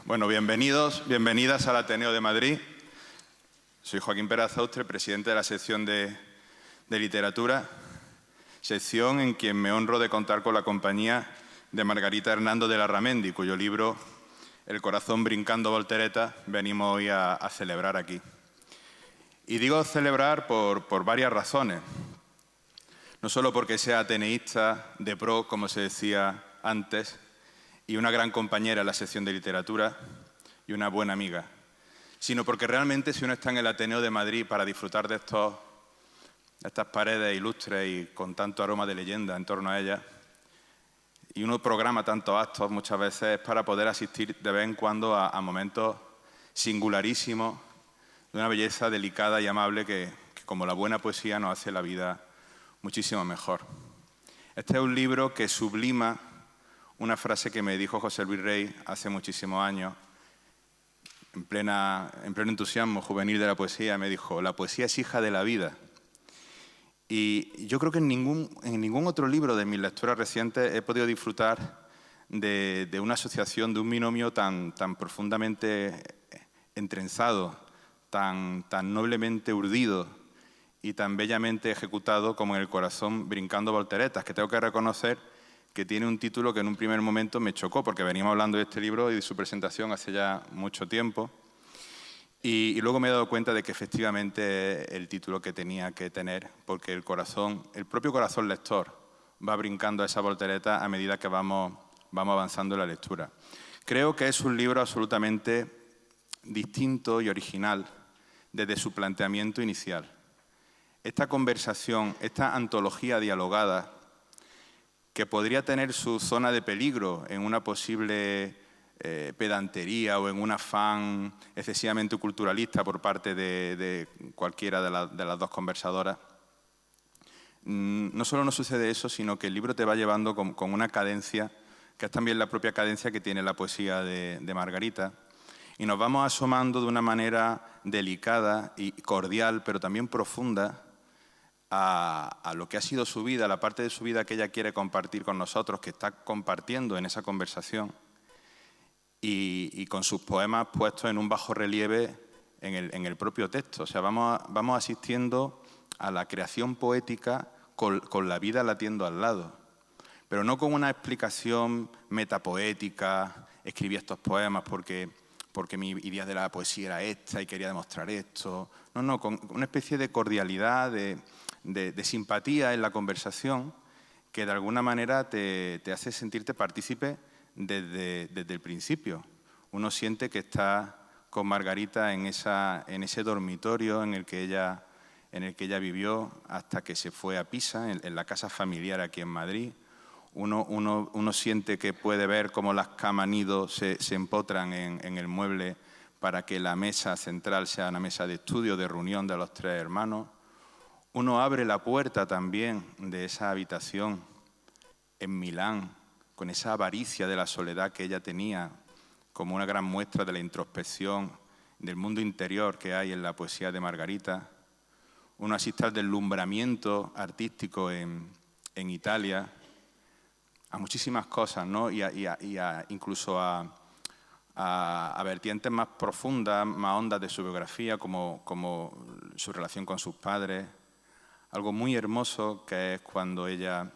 Bueno, bienvenidas al Ateneo de Madrid. Soy Joaquín Pérez Austre, presidente de la sección de literatura, sección en quien me honro de contar con la compañía de Margarita Hernando de Larramendi, cuyo libro El corazón brincando volteretas venimos hoy a celebrar aquí. Y digo celebrar por varias razones. No solo porque sea ateneísta, de pro, como se decía antes, y una gran compañera en la sección de literatura y una buena amiga, sino porque realmente si uno está en el Ateneo de Madrid para disfrutar de estas paredes ilustres y con tanto aroma de leyenda en torno a ellas, y uno programa tantos actos muchas veces es para poder asistir de vez en cuando a momentos singularísimos de una belleza delicada y amable que como la buena poesía nos hace la vida muchísimo mejor. Este es un libro que sublima una frase que me dijo José Luis Rey hace muchísimos años, en pleno entusiasmo juvenil de la poesía, me dijo: la poesía es hija de la vida. Y yo creo que en ningún otro libro de mis lecturas recientes he podido disfrutar de una asociación, de un binomio tan profundamente entrenzado, tan noblemente urdido y tan bellamente ejecutado como en El corazón brincando volteretas, que tengo que reconocer que tiene un título que en un primer momento me chocó, porque veníamos hablando de este libro y de su presentación hace ya mucho tiempo, y luego me he dado cuenta de que efectivamente es el título que tenía que tener, porque el propio corazón lector va brincando a esa voltereta a medida que vamos avanzando en la lectura. Creo que es un libro absolutamente distinto y original desde su planteamiento inicial. Esta conversación, esta antología dialogada, que podría tener su zona de peligro en una posible pedantería o en un afán excesivamente culturalista por parte de cualquiera de las dos conversadoras. No solo no sucede eso, sino que el libro te va llevando con una cadencia, que es también la propia cadencia que tiene la poesía de Margarita, y nos vamos asomando de una manera delicada y cordial, pero también profunda, a lo que ha sido su vida, la parte de su vida que ella quiere compartir con nosotros, que está compartiendo en esa conversación, y con sus poemas puestos en un bajo relieve en el propio texto. O sea, vamos asistiendo a la creación poética con la vida latiendo al lado, pero no con una explicación metapoética: escribí estos poemas porque mi idea de la poesía era esta y quería demostrar esto. No, con una especie de cordialidad, de simpatía en la conversación, que de alguna manera te hace sentirte partícipe desde el principio. Uno siente que está con Margarita en ese dormitorio en el que ella vivió hasta que se fue a Pisa, en la casa familiar aquí en Madrid. Uno siente que puede ver cómo las camas nido se empotran en el mueble para que la mesa central sea una mesa de estudio, de reunión de los tres hermanos. Uno abre la puerta también de esa habitación en Milán, con esa avaricia de la soledad que ella tenía, como una gran muestra de la introspección del mundo interior que hay en la poesía de Margarita. Uno asiste al deslumbramiento artístico en Italia, a muchísimas cosas, ¿no? Incluso a vertientes más profundas, más hondas de su biografía, como su relación con sus padres. Algo muy hermoso que es cuando ella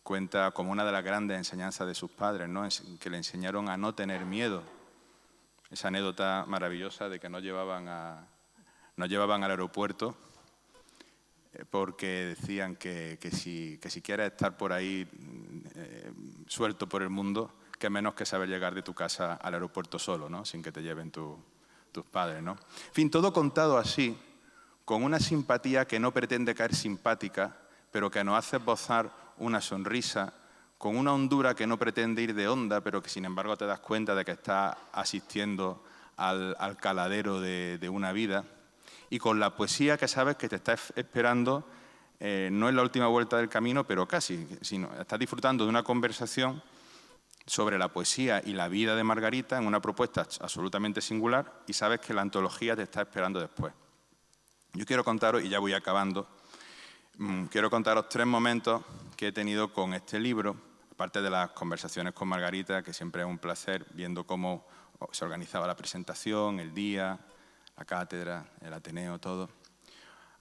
cuenta como una de las grandes enseñanzas de sus padres, ¿no? Que le enseñaron a no tener miedo. Esa anécdota maravillosa de que nos llevaban al aeropuerto porque decían que si quieres estar por ahí suelto por el mundo, que menos que saber llegar de tu casa al aeropuerto solo, ¿no? Sin que te lleven tus padres, ¿no? En fin, todo contado así, con una simpatía que no pretende caer simpática, pero que nos hace esbozar una sonrisa, con una hondura que no pretende ir de honda, pero que sin embargo te das cuenta de que estás asistiendo al caladero de una vida, y con la poesía que sabes que te está esperando, no en la última vuelta del camino, pero casi, sino estás disfrutando de una conversación sobre la poesía y la vida de Margarita en una propuesta absolutamente singular, y sabes que la antología te está esperando después. Yo quiero contaros, y ya voy acabando, quiero contaros 3 momentos que he tenido con este libro, aparte de las conversaciones con Margarita, que siempre es un placer, viendo cómo se organizaba la presentación, el día, la cátedra, el Ateneo, todo.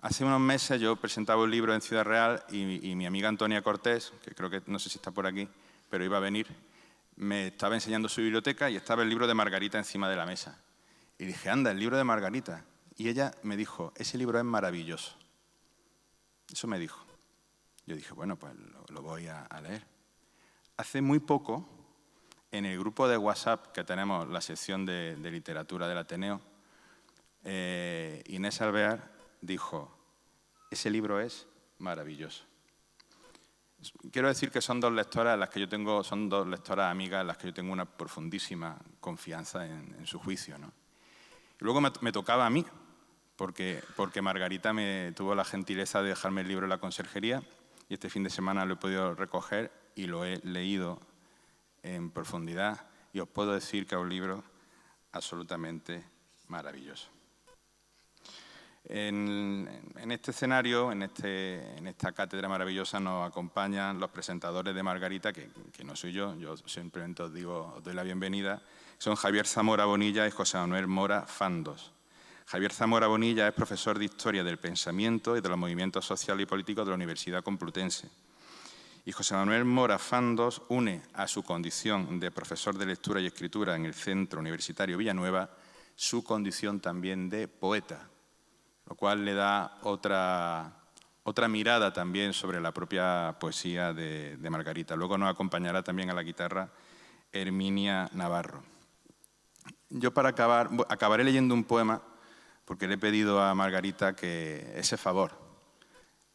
Hace unos meses yo presentaba un libro en Ciudad Real y mi amiga Antonia Cortés, que creo que no sé si está por aquí, pero iba a venir, me estaba enseñando su biblioteca y estaba el libro de Margarita encima de la mesa. Y dije, anda, el libro de Margarita. Y ella me dijo, ese libro es maravilloso. Eso me dijo. Yo dije, bueno, pues lo voy a leer. Hace muy poco, en el grupo de WhatsApp que tenemos, la sección de literatura del Ateneo, Inés Alvear dijo, ese libro es maravilloso. Quiero decir que son dos lectoras en las que yo tengo, son dos lectoras amigas en las que yo tengo una profundísima confianza en su juicio, ¿no? Y luego me tocaba a mí, porque Margarita me tuvo la gentileza de dejarme el libro en la conserjería y este fin de semana lo he podido recoger y lo he leído en profundidad y os puedo decir que es un libro absolutamente maravilloso. En este escenario, en esta cátedra maravillosa, nos acompañan los presentadores de Margarita, que no soy yo simplemente os doy la bienvenida. Son Javier Zamora Bonilla y José Manuel Mora Fandos. Javier Zamora Bonilla es profesor de Historia del Pensamiento y de los Movimientos Sociales y Políticos de la Universidad Complutense. Y José Manuel Mora Fandos une a su condición de profesor de Lectura y Escritura en el Centro Universitario Villanueva su condición también de poeta, lo cual le da otra mirada también sobre la propia poesía de Margarita. Luego nos acompañará también a la guitarra Herminia Navarro. Yo para acabaré leyendo un poema porque le he pedido a Margarita que ese favor.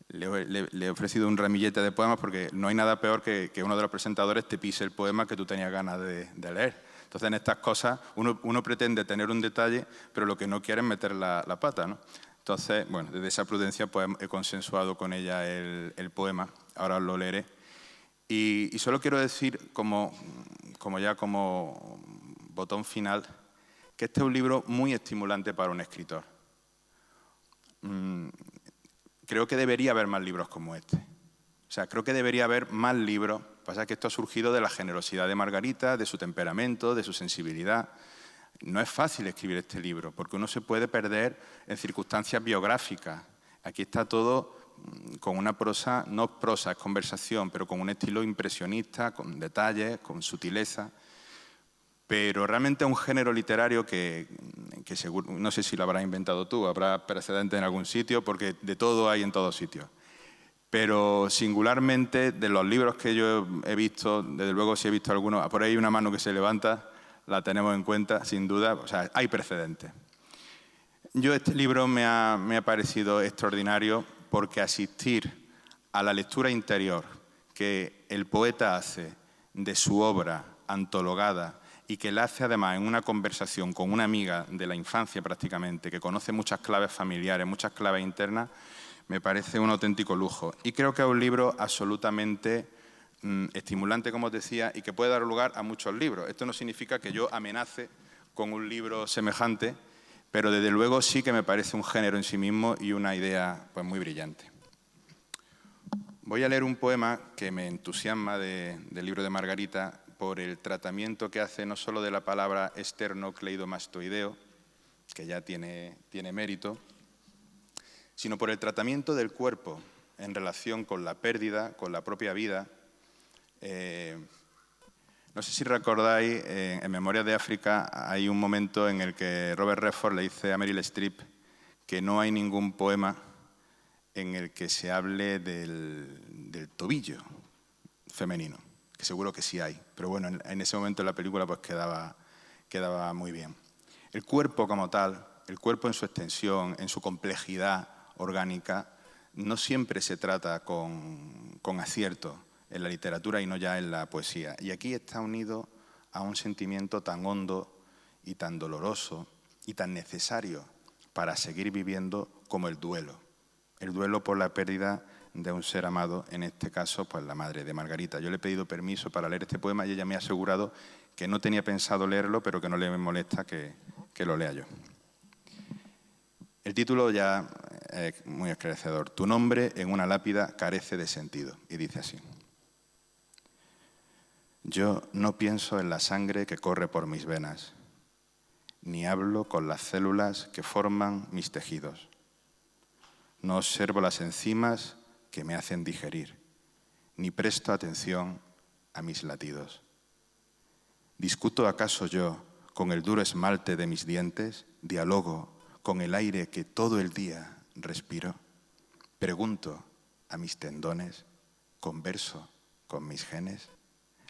Le he ofrecido un ramillete de poemas porque no hay nada peor que uno de los presentadores te pise el poema que tú tenías ganas de leer. Entonces, en estas cosas, uno pretende tener un detalle, pero lo que no quiere es meter la pata, ¿no? Entonces, bueno, desde esa prudencia pues, he consensuado con ella el poema. Ahora os lo leeré. Y solo quiero decir, como botón final, que este es un libro muy estimulante para un escritor. Creo que debería haber más libros como este. O sea, creo que debería haber más libros. Pasa que esto ha surgido de la generosidad de Margarita, de su temperamento, de su sensibilidad. No es fácil escribir este libro, porque uno se puede perder en circunstancias biográficas. Aquí está todo con una prosa, no prosa, es conversación, pero con un estilo impresionista, con detalles, con sutileza. Pero realmente es un género literario que seguro, no sé si lo habrás inventado tú, habrá precedente en algún sitio, porque de todo hay en todos sitios. Pero singularmente, de los libros que yo he visto, desde luego si he visto algunos, por ahí hay una mano que se levanta, la tenemos en cuenta, sin duda, o sea, hay precedentes. Este libro me ha parecido extraordinario porque asistir a la lectura interior que el poeta hace de su obra antologada y que la hace además en una conversación con una amiga de la infancia prácticamente, que conoce muchas claves familiares, muchas claves internas, me parece un auténtico lujo. Y creo que es un libro absolutamente estimulante, como os decía, y que puede dar lugar a muchos libros. Esto no significa que yo amenace con un libro semejante, pero desde luego sí que me parece un género en sí mismo y una idea pues, muy brillante. Voy a leer un poema que me entusiasma del libro de Margarita por el tratamiento que hace no solo de la palabra esternocleidomastoideo, que ya tiene mérito, sino por el tratamiento del cuerpo en relación con la pérdida, con la propia vida. No sé si recordáis, en Memorias de África hay un momento en el que Robert Redford le dice a Meryl Streep que no hay ningún poema en el que se hable del tobillo femenino, que seguro que sí hay, pero bueno, en ese momento en la película pues quedaba muy bien. El cuerpo como tal, el cuerpo en su extensión, en su complejidad orgánica, no siempre se trata con acierto en la literatura y no ya en la poesía. Y aquí está unido a un sentimiento tan hondo y tan doloroso y tan necesario para seguir viviendo como el duelo. El duelo por la pérdida de un ser amado, en este caso, pues la madre de Margarita. Yo le he pedido permiso para leer este poema y ella me ha asegurado que no tenía pensado leerlo, pero que no le molesta que lo lea yo. El título ya es muy esclarecedor. Tu nombre en una lápida carece de sentido. Y dice así. Yo no pienso en la sangre que corre por mis venas. ni hablo con las células que forman mis tejidos. No observo las enzimas que me hacen digerir, ni presto atención a mis latidos. ¿Discuto acaso yo con el duro esmalte de mis dientes? ¿Dialogo con el aire que todo el día respiro? ¿Pregunto a mis tendones? ¿Converso con mis genes?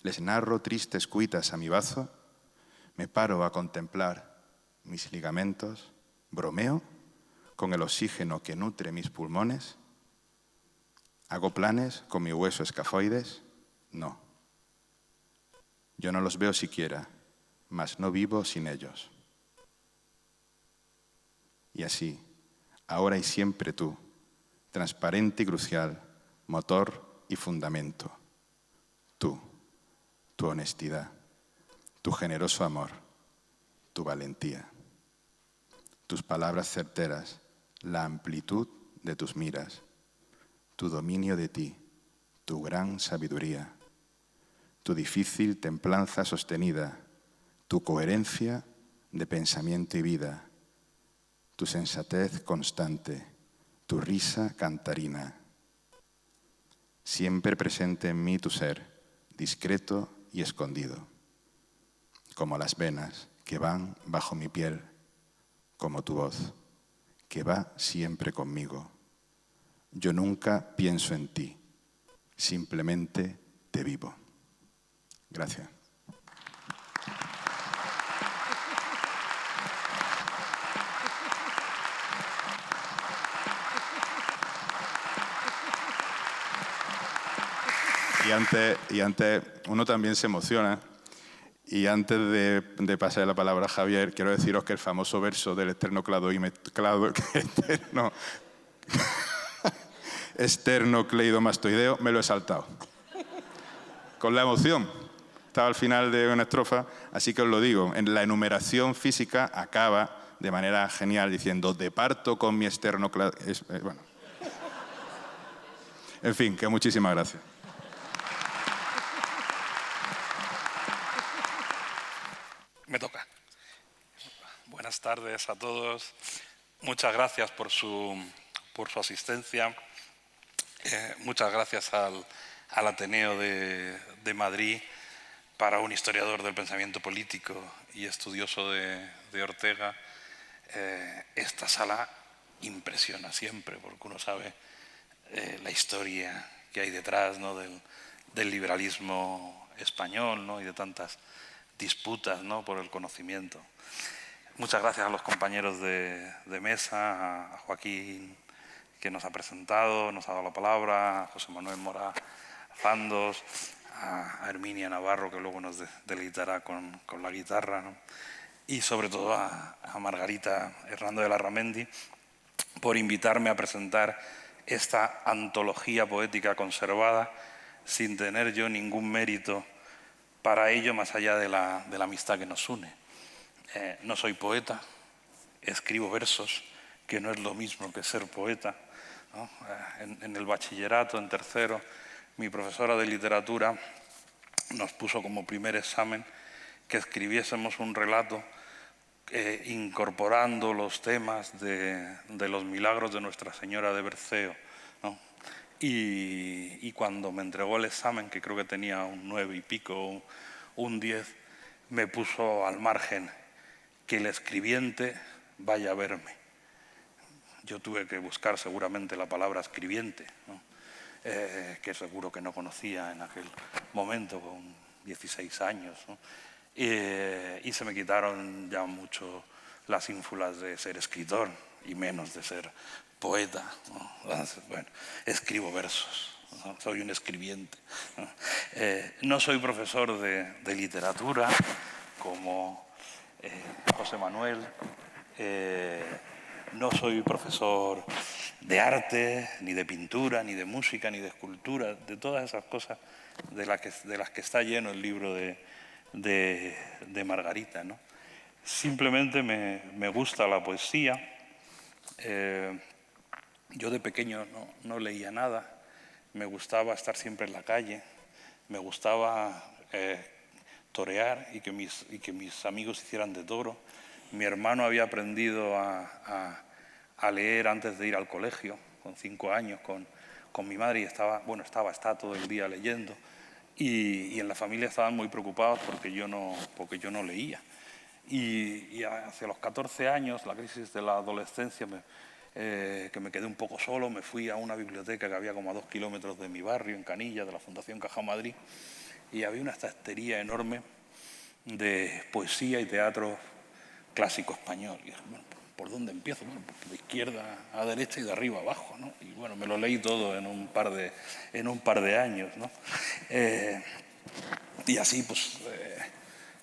¿Les narro tristes cuitas a mi bazo? ¿Me paro a contemplar mis ligamentos? ¿Bromeo con el oxígeno que nutre mis pulmones? ¿Hago planes con mi hueso escafoides? No. Yo no los veo siquiera, mas no vivo sin ellos. Y así, ahora y siempre tú, transparente y crucial, motor y fundamento. Tú, tu honestidad, tu generoso amor, tu valentía, tus palabras certeras, la amplitud de tus miras, tu dominio de ti, tu gran sabiduría, tu difícil templanza sostenida, tu coherencia de pensamiento y vida, tu sensatez constante, tu risa cantarina. Siempre presente en mí tu ser, discreto y escondido, como las venas que van bajo mi piel, como tu voz, que va siempre conmigo. Yo nunca pienso en ti, simplemente te vivo. Gracias. Y antes uno también se emociona. Y antes de pasar la palabra a Javier, quiero deciros que el famoso verso del esternocleidomastoideo me lo he saltado. Con la emoción. Estaba al final de una estrofa, así que os lo digo. En la enumeración física acaba de manera genial diciendo «de parto con mi esternocleidomastoideo». Bueno. En fin, que muchísimas gracias. Me toca. Buenas tardes a todos. Muchas gracias por su asistencia. Muchas gracias al Ateneo de Madrid. Para un historiador del pensamiento político y estudioso de Ortega, esta sala impresiona siempre, porque uno sabe la historia que hay detrás, ¿no?, del liberalismo español, ¿no?, y de tantas disputas, ¿no?, por el conocimiento. Muchas gracias a los compañeros de mesa, a Joaquín, que nos ha presentado, nos ha dado la palabra, a José Manuel Mora Fandos, a Herminia Navarro, que luego nos deleitará con la guitarra, ¿no?, y sobre todo a Margarita Hernando de Larramendi por invitarme a presentar esta antología poética conservada sin tener yo ningún mérito para ello, más allá de la amistad que nos une. No soy poeta, escribo versos, que no es lo mismo que ser poeta, ¿no? En el bachillerato, en tercero, mi profesora de literatura nos puso como primer examen que escribiésemos un relato incorporando los temas de los milagros de Nuestra Señora de Berceo, ¿no? Y cuando me entregó el examen, que creo que tenía un 9 y pico, un 10, me puso al margen que el escribiente vaya a verme. Yo tuve que buscar seguramente la palabra escribiente, ¿no?, que seguro que no conocía en aquel momento, con 16 años, ¿no? Y se me quitaron ya mucho las ínfulas de ser escritor y menos de ser poeta, ¿no? Entonces, bueno, escribo versos, ¿no? Soy un escribiente, ¿no? No soy profesor de literatura como José Manuel, no soy profesor de arte, ni de pintura, ni de música, ni de escultura, de todas esas cosas de las que está lleno el libro de Margarita, ¿no? Simplemente me gusta la poesía. Yo de pequeño no leía nada, me gustaba estar siempre en la calle, me gustaba torear y que mis amigos hicieran de toro, Mi hermano había aprendido a leer antes de ir al colegio, con 5 años, con mi madre, y está todo el día leyendo. Y en la familia estaban muy preocupados porque yo no leía. Y hacia los 14 años, la crisis de la adolescencia, que me quedé un poco solo, me fui a una biblioteca que había como a 2 kilómetros de mi barrio, en Canilla, de la Fundación Caja Madrid, y había una estantería enorme de poesía y teatro clásico español. Y dije, bueno, ¿por dónde empiezo? Bueno, pues de izquierda a derecha y de arriba a abajo, ¿no? Y bueno, me lo leí todo en un par de años, ¿no? Y así, pues,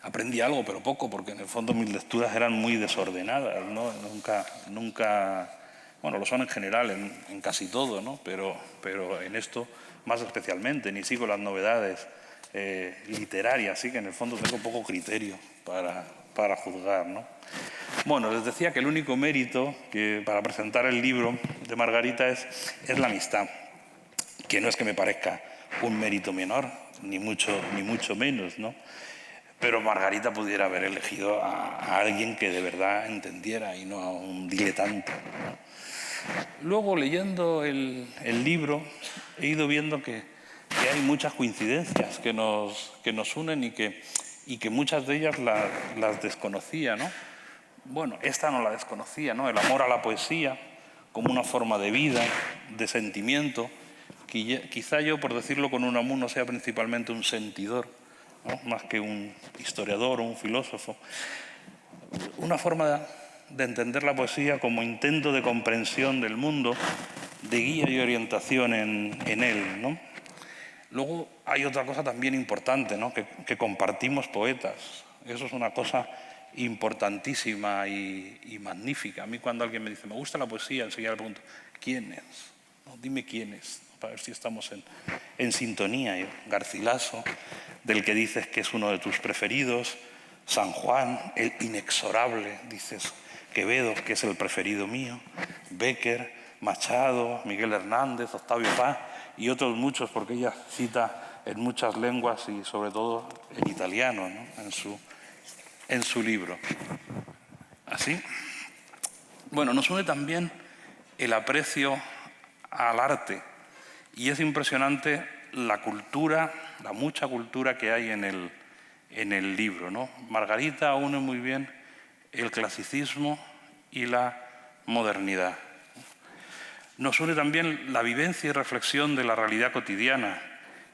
aprendí algo, pero poco, porque en el fondo mis lecturas eran muy desordenadas, ¿no? Nunca, bueno, lo son en general, en casi todo, ¿no? Pero en esto más especialmente, ni sigo las novedades literarias, así que en el fondo tengo poco criterio para juzgar, ¿no? Bueno, les decía que el único mérito para presentar el libro de Margarita es la amistad, que no es que me parezca un mérito menor, ni mucho menos, ¿no? Pero Margarita pudiera haber elegido a alguien que de verdad entendiera y no a un diletante, ¿no? Luego, leyendo el libro, he ido viendo que hay muchas coincidencias que nos unen y que muchas de ellas las desconocía, ¿no? Bueno, esta no la desconocía, ¿no? El amor a la poesía como una forma de vida, de sentimiento. Quizá yo, por decirlo con un no sea principalmente un sentidor, ¿no? Más que un historiador o un filósofo. Una forma de entender la poesía como intento de comprensión del mundo, de guía y orientación en él, ¿no? Luego hay otra cosa también importante, ¿no? Que compartimos poetas. Eso es una cosa importantísima y magnífica. A mí cuando alguien me dice, me gusta la poesía, enseguida le pregunto, ¿quién es? ¿No? Dime quién es, para ver si estamos en sintonía. Garcilaso, del que dices que es uno de tus preferidos, San Juan, el inexorable, dices Quevedo, que es el preferido mío, Bécquer, Machado, Miguel Hernández, Octavio Paz y otros muchos, porque ella cita en muchas lenguas y sobre todo en italiano, ¿no? en su libro. Así. Bueno, nos une también el aprecio al arte y es impresionante la cultura, la mucha cultura que hay en el libro, ¿no? Margarita une muy bien el clasicismo y la modernidad. Nos une también la vivencia y reflexión de la realidad cotidiana,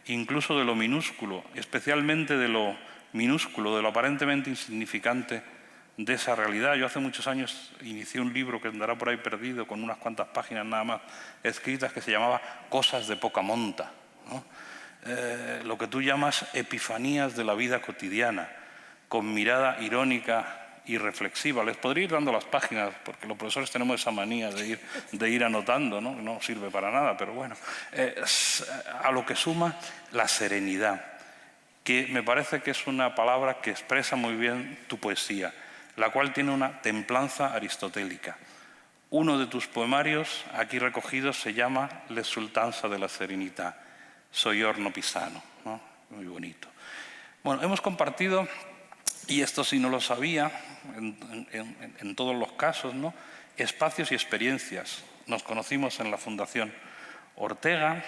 incluso de lo minúsculo, especialmente de lo minúsculo, de lo aparentemente insignificante de esa realidad. Yo hace muchos años inicié un libro que andará por ahí perdido, con unas cuantas páginas nada más escritas, que se llamaba Cosas de poca monta, ¿no? Lo que tú llamas epifanías de la vida cotidiana, con mirada irónica y reflexiva. Les podría ir dando las páginas, porque los profesores tenemos esa manía de ir anotando, ¿no? No sirve para nada, pero bueno. A lo que suma la serenidad, que me parece que es una palabra que expresa muy bien tu poesía, la cual tiene una templanza aristotélica. Uno de tus poemarios, aquí recogidos, se llama L'Esultanza de la Serenità, Soggiorno Pisano, ¿no? Muy bonito. Bueno, hemos compartido, y esto sí no lo sabía, en todos los casos, ¿no? Espacios y experiencias. Nos conocimos en la Fundación Ortega,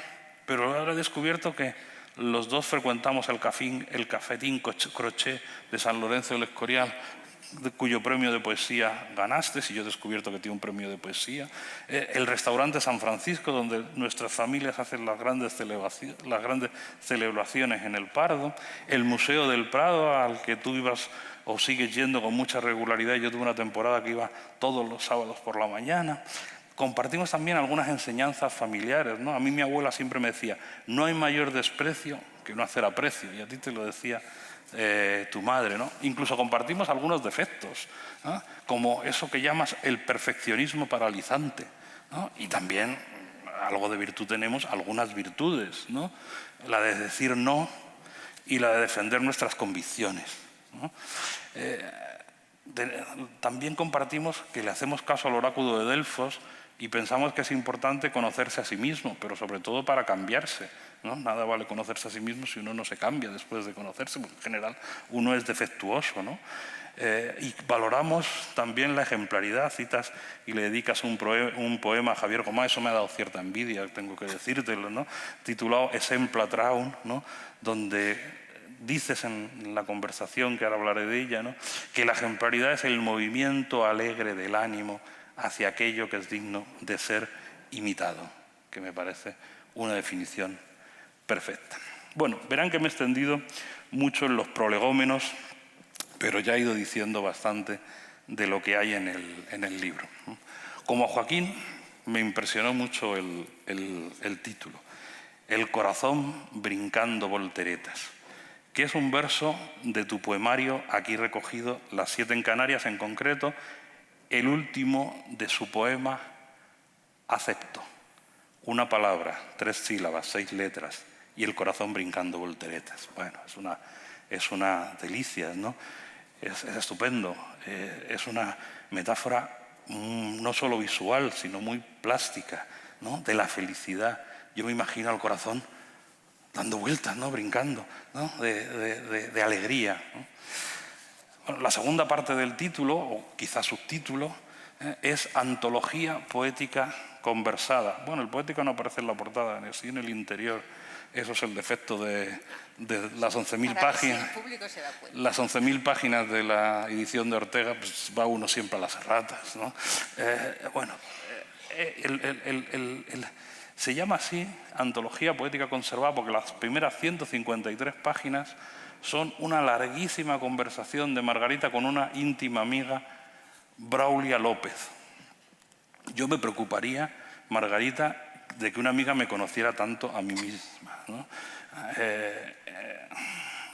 pero ahora he descubierto que los dos frecuentamos el cafetín Crochet de San Lorenzo del Escorial, cuyo premio de poesía ganaste, y yo he descubierto que tiene un premio de poesía. El restaurante San Francisco, donde nuestras familias hacen las grandes celebraciones en el Pardo. El Museo del Prado, al que tú ibas o sigues yendo con mucha regularidad. Yo tuve una temporada que iba todos los sábados por la mañana. Compartimos también algunas enseñanzas familiares, ¿no? A mí mi abuela siempre me decía, no hay mayor desprecio que no hacer aprecio, y a ti te lo decía tu madre, ¿no? Incluso compartimos algunos defectos, ¿no? Como eso que llamas el perfeccionismo paralizante, ¿no? Y también algo de virtud tenemos, algunas virtudes, ¿no? La de decir no y la de defender nuestras convicciones, ¿no? También compartimos que le hacemos caso al oráculo de Delfos y pensamos que es importante conocerse a sí mismo, pero sobre todo para cambiarse, ¿no? Nada vale conocerse a sí mismo si uno no se cambia después de conocerse, porque en general uno es defectuoso, ¿no? Y valoramos también la ejemplaridad. Citas y le dedicas un poema a Javier Gomá, eso me ha dado cierta envidia, tengo que decírtelo, ¿no? Titulado Exempla Traun, ¿no? Donde dices en la conversación, que ahora hablaré de ella, ¿no?, que la ejemplaridad es el movimiento alegre del ánimo hacia aquello que es digno de ser imitado, que me parece una definición perfecta. Bueno, verán que me he extendido mucho en los prolegómenos, pero ya he ido diciendo bastante de lo que hay en el libro. Como a Joaquín me impresionó mucho el título, El corazón brincando volteretas, que es un verso de tu poemario aquí recogido, Las 7 en Canarias en concreto, el último de su poema Acepto. Una palabra, 3 sílabas, 6 letras, y el corazón brincando volteretas. Bueno, es una delicia, ¿no? Es estupendo. Es una metáfora no solo visual, sino muy plástica, ¿no?, de la felicidad. Yo me imagino al corazón dando vueltas, ¿no?, brincando, ¿no?, de alegría, ¿no? Bueno, la segunda parte del título, o quizás subtítulo, es Antología Poética Conversada. Bueno, el poético no aparece en la portada, sí en el interior. Eso es el defecto de las 11.000 páginas. El público se da cuenta. Las 11.000 páginas de la edición de Ortega, pues va uno siempre a las erratas, ¿no? Se llama así Antología Poética Conservada porque las primeras 153 páginas son una larguísima conversación de Margarita con una íntima amiga, Braulia López. Yo me preocuparía, Margarita, de que una amiga me conociera tanto a mí misma, ¿no?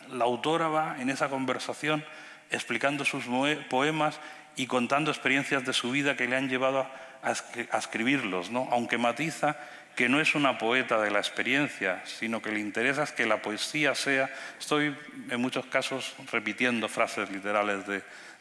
La autora va en esa conversación explicando sus poemas y contando experiencias de su vida que le han llevado a escribirlos, ¿no? Aunque matiza que no es una poeta de la experiencia, sino que le interesa es que la poesía sea... Estoy en muchos casos repitiendo frases literales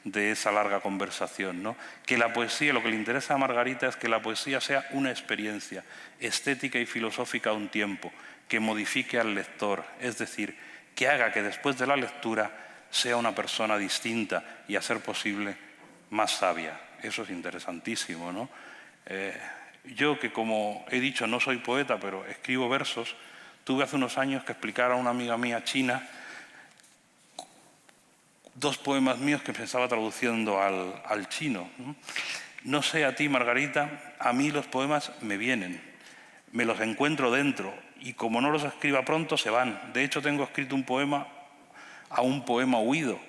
de esa larga conversación, ¿no? Que la poesía, lo que le interesa a Margarita es que la poesía sea una experiencia estética y filosófica a un tiempo, que modifique al lector, es decir, que haga que después de la lectura sea una persona distinta y, a ser posible, más sabia. Eso es interesantísimo, ¿no? Yo, que como he dicho no soy poeta, pero escribo versos, tuve hace unos años que explicar a una amiga mía china 2 poemas míos que pensaba traduciendo al chino. No sé a ti, Margarita, a mí los poemas me vienen, me los encuentro dentro y como no los escriba pronto se van. De hecho, tengo escrito un poema huido,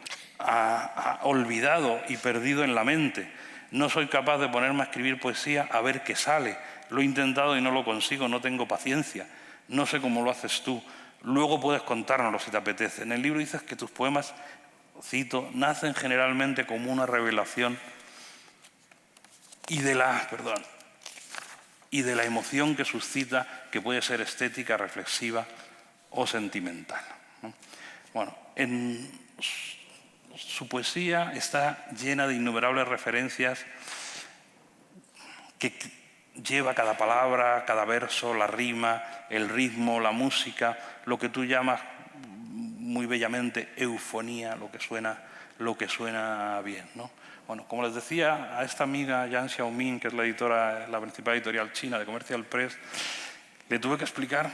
olvidado y perdido en la mente. No soy capaz de ponerme a escribir poesía a ver qué sale. Lo he intentado y no lo consigo, no tengo paciencia. No sé cómo lo haces tú. Luego puedes contárnoslo si te apetece. En el libro dices que tus poemas, cito, nacen generalmente como una revelación y de la emoción que suscita, que puede ser estética, reflexiva o sentimental. Bueno, en su poesía está llena de innumerables referencias que lleva cada palabra, cada verso, la rima, el ritmo, la música, lo que tú llamas muy bellamente eufonía, lo que suena bien, ¿no? Bueno, como les decía a esta amiga, Yang Xiaoming, que es la principal editorial china de Commercial Press, le tuve que explicar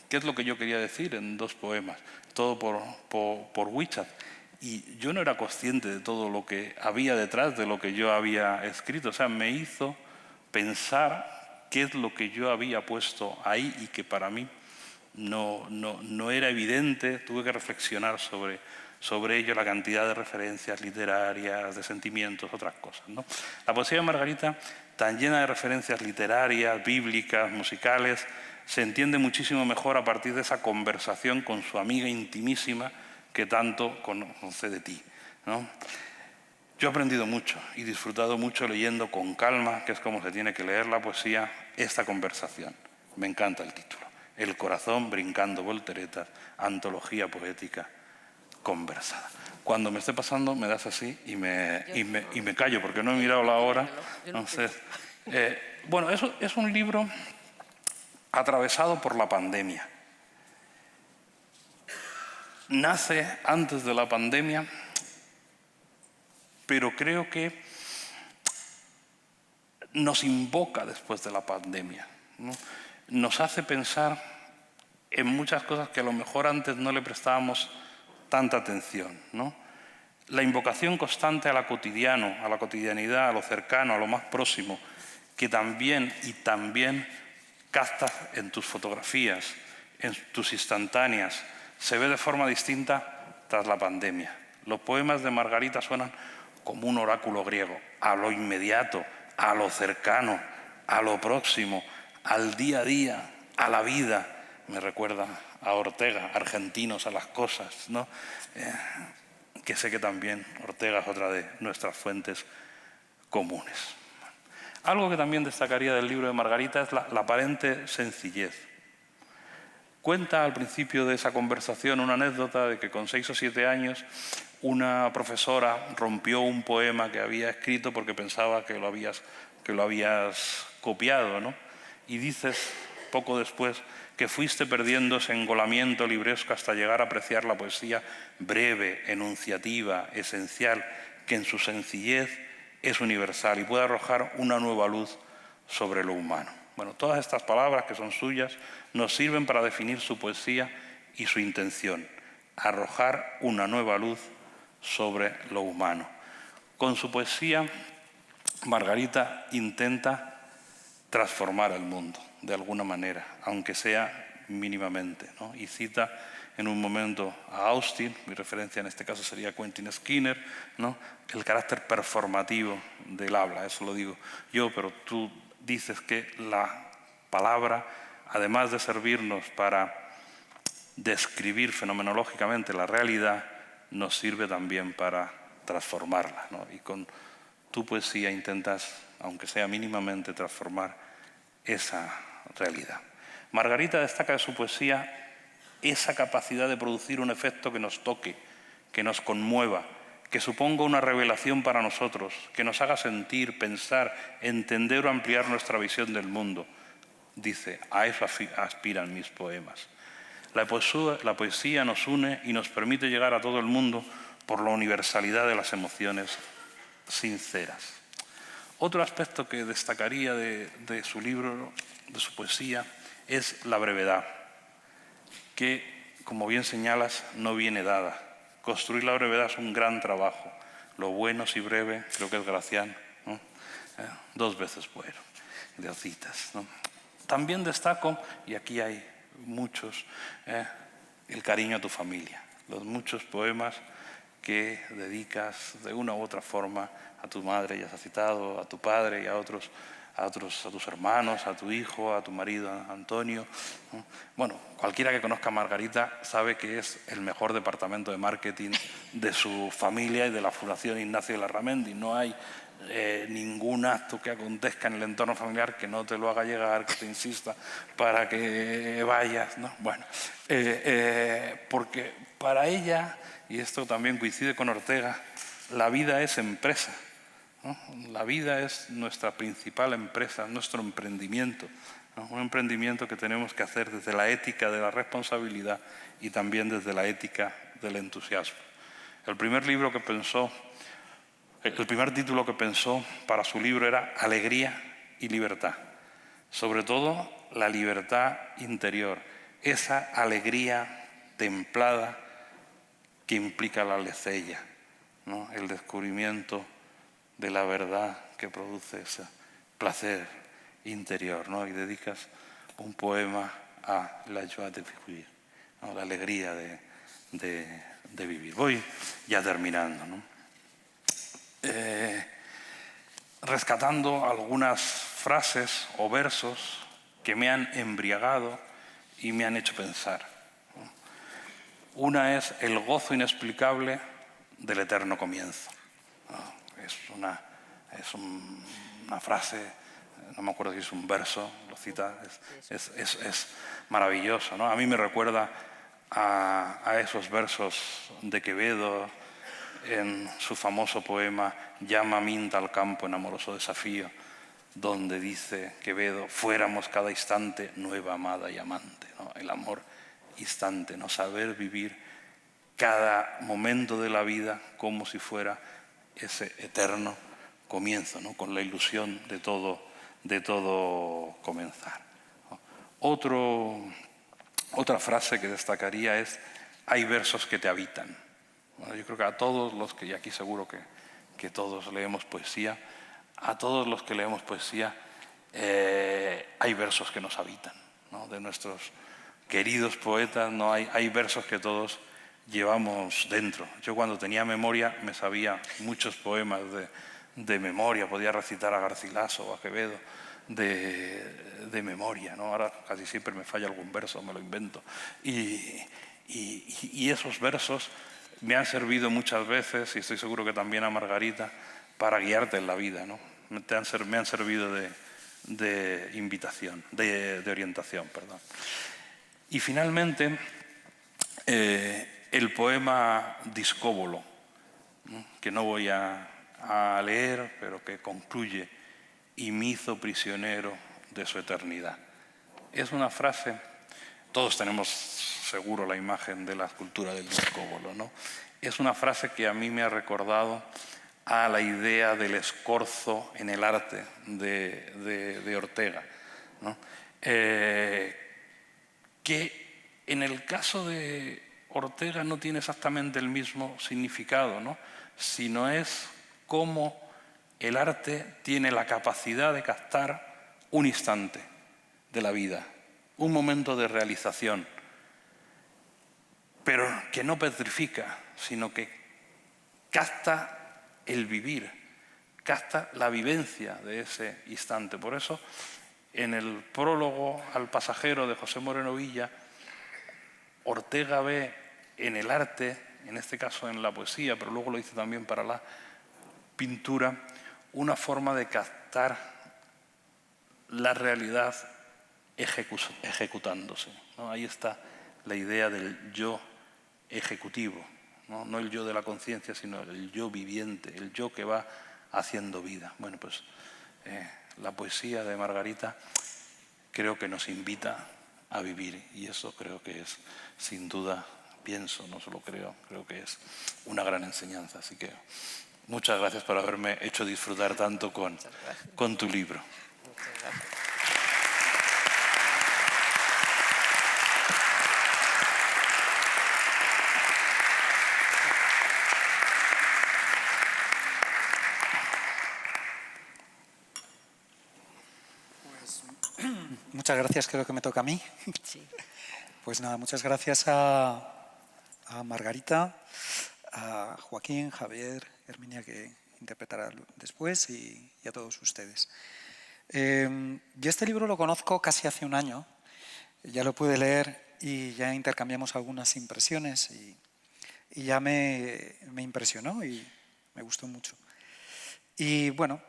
qué es lo que yo quería decir en 2 poemas, todo por WeChat. Y yo no era consciente de todo lo que había detrás de lo que yo había escrito. O sea, me hizo pensar qué es lo que yo había puesto ahí y que para mí no era evidente. Tuve que reflexionar sobre ello, la cantidad de referencias literarias, de sentimientos, otras cosas, ¿no? La poesía de Margarita, tan llena de referencias literarias, bíblicas, musicales, se entiende muchísimo mejor a partir de esa conversación con su amiga intimísima que tanto conoce de ti, ¿no? Yo he aprendido mucho y disfrutado mucho leyendo con calma, que es como se tiene que leer la poesía, esta conversación. Me encanta el título. El corazón brincando volteretas, antología poética conversada. Cuando me esté pasando me das así y me callo porque no he mirado la hora. Entonces, bueno, eso es un libro atravesado por la pandemia. Nace antes de la pandemia pero creo que nos invoca después de la pandemia, ¿no? Nos hace pensar en muchas cosas que a lo mejor antes no le prestábamos tanta atención, ¿no? La invocación constante a lo cotidiano, a la cotidianidad, a lo cercano, a lo más próximo, que también captas en tus fotografías, en tus instantáneas, se ve de forma distinta tras la pandemia. Los poemas de Margarita suenan como un oráculo griego, a lo inmediato, a lo cercano, a lo próximo, al día a día, a la vida. Me recuerda a Ortega, argentinos a las cosas, ¿no? Que sé que también Ortega es otra de nuestras fuentes comunes. Algo que también destacaría del libro de Margarita es la aparente sencillez. Cuenta al principio de esa conversación una anécdota de que con 6 o 7 años una profesora rompió un poema que había escrito porque pensaba que lo habías copiado, ¿no? Y dices poco después que fuiste perdiendo ese engolamiento libresco hasta llegar a apreciar la poesía breve, enunciativa, esencial, que en su sencillez es universal y puede arrojar una nueva luz sobre lo humano. Bueno, todas estas palabras que son suyas nos sirven para definir su poesía y su intención, arrojar una nueva luz sobre lo humano. Con su poesía, Margarita intenta transformar el mundo, de alguna manera, aunque sea mínimamente, ¿no? Y cita en un momento a Austin, mi referencia en este caso sería Quentin Skinner, ¿no? El carácter performativo del habla, eso lo digo yo, pero tú dices que la palabra, además de servirnos para describir fenomenológicamente la realidad, nos sirve también para transformarla, ¿no? Y con tu poesía intentas, aunque sea mínimamente, transformar esa realidad. Margarita destaca de su poesía esa capacidad de producir un efecto que nos toque, que nos conmueva, que suponga una revelación para nosotros, que nos haga sentir, pensar, entender o ampliar nuestra visión del mundo. Dice, a eso aspiran mis poemas. La poesía nos une y nos permite llegar a todo el mundo por la universalidad de las emociones sinceras. Otro aspecto que destacaría de su libro, de su poesía, es la brevedad, que, como bien señalas, no viene dada. Construir la brevedad es un gran trabajo. Lo bueno, si breve, creo que es Gracián, ¿no? 2 veces bueno, de citas, ¿no? También destaco, y aquí hay muchos, el cariño a tu familia, los muchos poemas que dedicas de una u otra forma a tu madre, ya se ha citado, a tu padre y a tus hermanos, a tu hijo, a tu marido Antonio, ¿no? Bueno, cualquiera que conozca a Margarita sabe que es el mejor departamento de marketing de su familia y de la Fundación Ignacio de Larramendi. No hay ningún acto que acontezca en el entorno familiar que no te lo haga llegar, que te insista para que vayas, ¿no? Bueno, porque para ella, y esto también coincide con Ortega, la vida es empresa, ¿no? La vida es nuestra principal empresa, nuestro emprendimiento, ¿no? Un emprendimiento que tenemos que hacer desde la ética de la responsabilidad y también desde la ética del entusiasmo. El primer título que pensó para su libro era Alegría y libertad. Sobre todo la libertad interior, esa alegría templada que implica la lecella, ¿no? El descubrimiento de la verdad que produce ese placer interior, ¿no? Y dedicas un poema a la joie de vivir, ¿no? La alegría de vivir. Voy ya terminando, ¿no? Rescatando algunas frases o versos que me han embriagado y me han hecho pensar. Una es el gozo inexplicable del eterno comienzo. Es una frase, no me acuerdo si es un verso, lo cita, es maravilloso, ¿no? A mí me recuerda a esos versos de Quevedo en su famoso poema Llama minta al campo en amoroso desafío, donde dice Quevedo, fuéramos cada instante nueva amada y amante, ¿no? El amor instante, ¿no? Saber vivir cada momento de la vida como si fuera ese eterno comienzo, ¿no? Con la ilusión de todo comenzar, ¿no? Otra frase que destacaría es: hay versos que te habitan. Bueno, yo creo que a todos los que, y aquí seguro que todos leemos poesía, a todos los que leemos poesía hay versos que nos habitan, ¿no? De nuestros queridos poetas, ¿no? Hay versos que todos llevamos dentro. Yo cuando tenía memoria me sabía muchos poemas de memoria, podía recitar a Garcilaso o a Quevedo de memoria, ¿no? Ahora casi siempre me falla algún verso, me lo invento. Y esos versos me han servido muchas veces, y estoy seguro que también a Margarita, para guiarte en la vida, ¿no? Me han servido de invitación, de orientación, perdón. Y finalmente, el poema Discóbolo, ¿no? Que no voy a leer, pero que concluye: y me hizo prisionero de su eternidad. Es una frase, todos tenemos seguro la imagen de la escultura del discóbolo, ¿no? Es una frase que a mí me ha recordado a la idea del escorzo en el arte de Ortega, ¿no? Que en el caso de Ortega no tiene exactamente el mismo significado, ¿no? Sino es cómo el arte tiene la capacidad de captar un instante de la vida, un momento de realización, pero que no petrifica, sino que capta el vivir, capta la vivencia de ese instante. Por eso, en el prólogo al pasajero de José Moreno Villa, Ortega ve en el arte, en este caso en la poesía, pero luego lo dice también para la pintura, una forma de captar la realidad ejecutándose, ¿no? Ahí está la idea del yo ejecutivo, ¿no? No el yo de la conciencia, sino el yo viviente, el yo que va haciendo vida. Bueno, pues la poesía de Margarita creo que nos invita a vivir, y eso creo que es, sin duda, pienso, no solo creo que es una gran enseñanza. Así que muchas gracias por haberme hecho disfrutar tanto con tu libro. Muchas gracias. Muchas gracias, creo que me toca a mí. Sí. Pues nada, muchas gracias a Margarita, a Joaquín, Javier, Herminia, que interpretará después, y a todos ustedes. Yo este libro lo conozco casi hace un año, ya lo pude leer y ya intercambiamos algunas impresiones y ya me impresionó y me gustó mucho. Y bueno,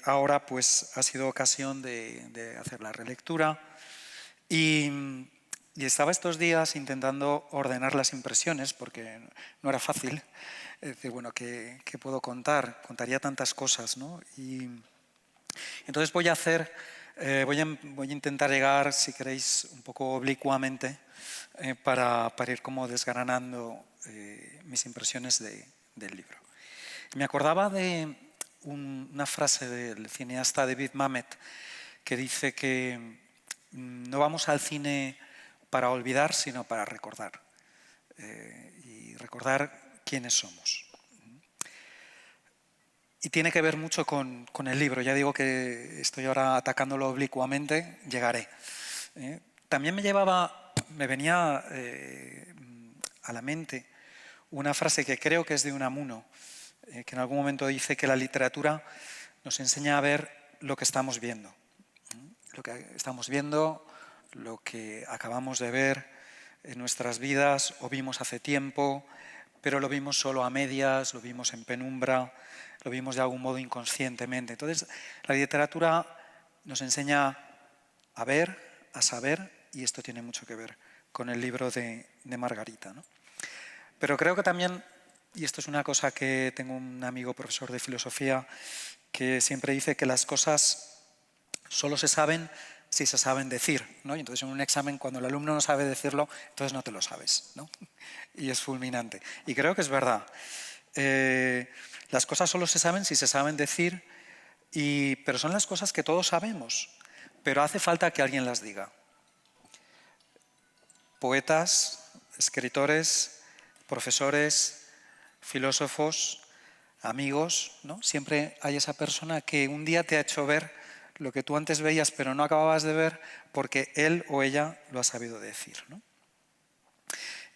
ahora pues ha sido ocasión de hacer la relectura y estaba estos días intentando ordenar las impresiones porque no era fácil. Es decir, bueno, ¿qué puedo contar? Contaría tantas cosas, ¿no? Y entonces voy a intentar llegar, si queréis, un poco oblicuamente para ir como desgranando mis impresiones del libro. Me acordaba de una frase del cineasta David Mamet que dice que no vamos al cine para olvidar, sino para recordar. Y recordar quiénes somos. Y tiene que ver mucho con el libro. Ya digo que estoy ahora atacándolo oblicuamente, llegaré. También me venía a la mente una frase que creo que es de Unamuno, que en algún momento dice que la literatura nos enseña a ver lo que estamos viendo. Lo que estamos viendo, lo que acabamos de ver en nuestras vidas, o vimos hace tiempo, pero lo vimos solo a medias, lo vimos en penumbra, lo vimos de algún modo inconscientemente. Entonces, la literatura nos enseña a ver, a saber, y esto tiene mucho que ver con el libro de Margarita, ¿no? Pero creo que también, y esto es una cosa que tengo un amigo profesor de filosofía que siempre dice que las cosas solo se saben si se saben decir, ¿no? Y entonces en un examen, cuando el alumno no sabe decirlo, entonces no te lo sabes, ¿no? Y es fulminante. Y creo que es verdad. Las cosas solo se saben si se saben decir, pero son las cosas que todos sabemos, pero hace falta que alguien las diga. Poetas, escritores, profesores, filósofos, amigos, ¿no? Siempre hay esa persona que un día te ha hecho ver lo que tú antes veías pero no acababas de ver porque él o ella lo ha sabido decir, ¿no?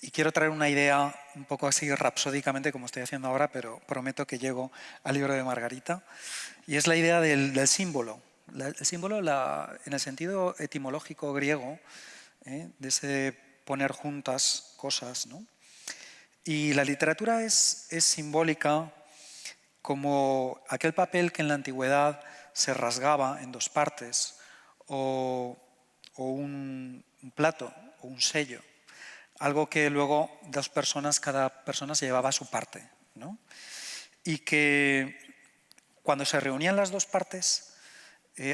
Y quiero traer una idea un poco así rapsódicamente como estoy haciendo ahora, pero prometo que llego al libro de Margarita, y es la idea del símbolo. El símbolo en el sentido etimológico griego, de ese poner juntas cosas, ¿no? Y la literatura es simbólica como aquel papel que en la antigüedad se rasgaba en dos partes, o un plato, o un sello. Algo que luego cada persona se llevaba a su parte, ¿no? Y que cuando se reunían las dos partes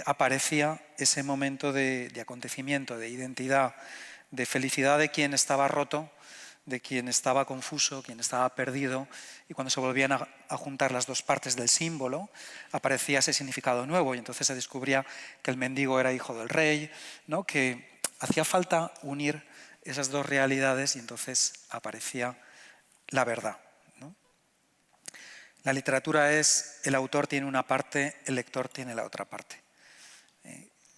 aparecía ese momento de acontecimiento, de identidad, de felicidad de quien estaba roto, de quien estaba confuso, quien estaba perdido, y cuando se volvían a juntar las dos partes del símbolo, aparecía ese significado nuevo, y entonces se descubría que el mendigo era hijo del rey, ¿no? Que hacía falta unir esas dos realidades y entonces aparecía la verdad, ¿no? La literatura es, el autor tiene una parte, el lector tiene la otra parte.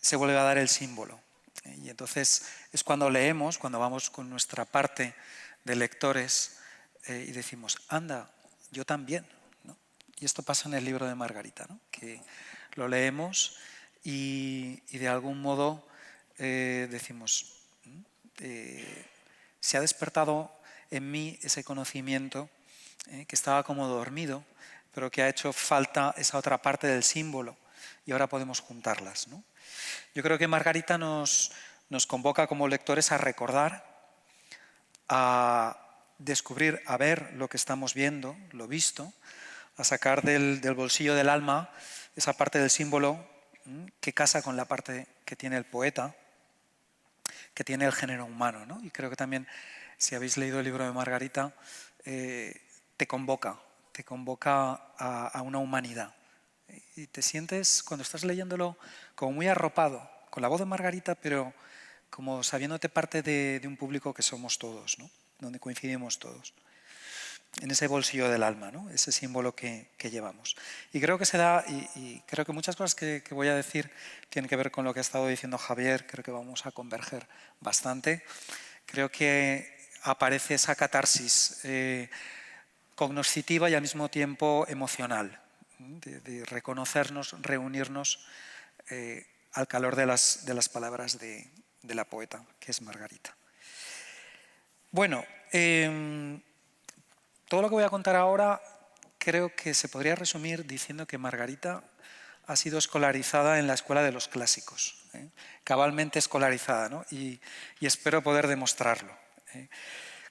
Se vuelve a dar el símbolo. Y entonces es cuando leemos, cuando vamos con nuestra parte de lectores y decimos, anda, yo también, ¿no? Y esto pasa en el libro de Margarita, ¿no? Que lo leemos y de algún modo decimos, se ha despertado en mí ese conocimiento que estaba como dormido, pero que ha hecho falta esa otra parte del símbolo y ahora podemos juntarlas, ¿no? Yo creo que Margarita nos convoca como lectores a recordar, a descubrir, a ver lo que estamos viendo, lo visto, a sacar del bolsillo del alma esa parte del símbolo que casa con la parte que tiene el poeta, que tiene el género humano, ¿no? Y creo que también, si habéis leído el libro de Margarita, te convoca a una humanidad. Y te sientes, cuando estás leyéndolo, como muy arropado, con la voz de Margarita, pero como sabiéndote parte de un público que somos todos, ¿no? Donde coincidimos todos. En ese bolsillo del alma, ¿no? Ese símbolo que llevamos. Y creo que se da, y creo que muchas cosas que voy a decir tienen que ver con lo que ha estado diciendo Javier, creo que vamos a converger bastante. Creo que aparece esa catarsis cognoscitiva y al mismo tiempo emocional, de reconocernos, reunirnos al calor de las palabras de la poeta, que es Margarita. Bueno, todo lo que voy a contar ahora creo que se podría resumir diciendo que Margarita ha sido escolarizada en la Escuela de los Clásicos, cabalmente escolarizada, ¿no? Y espero poder demostrarlo.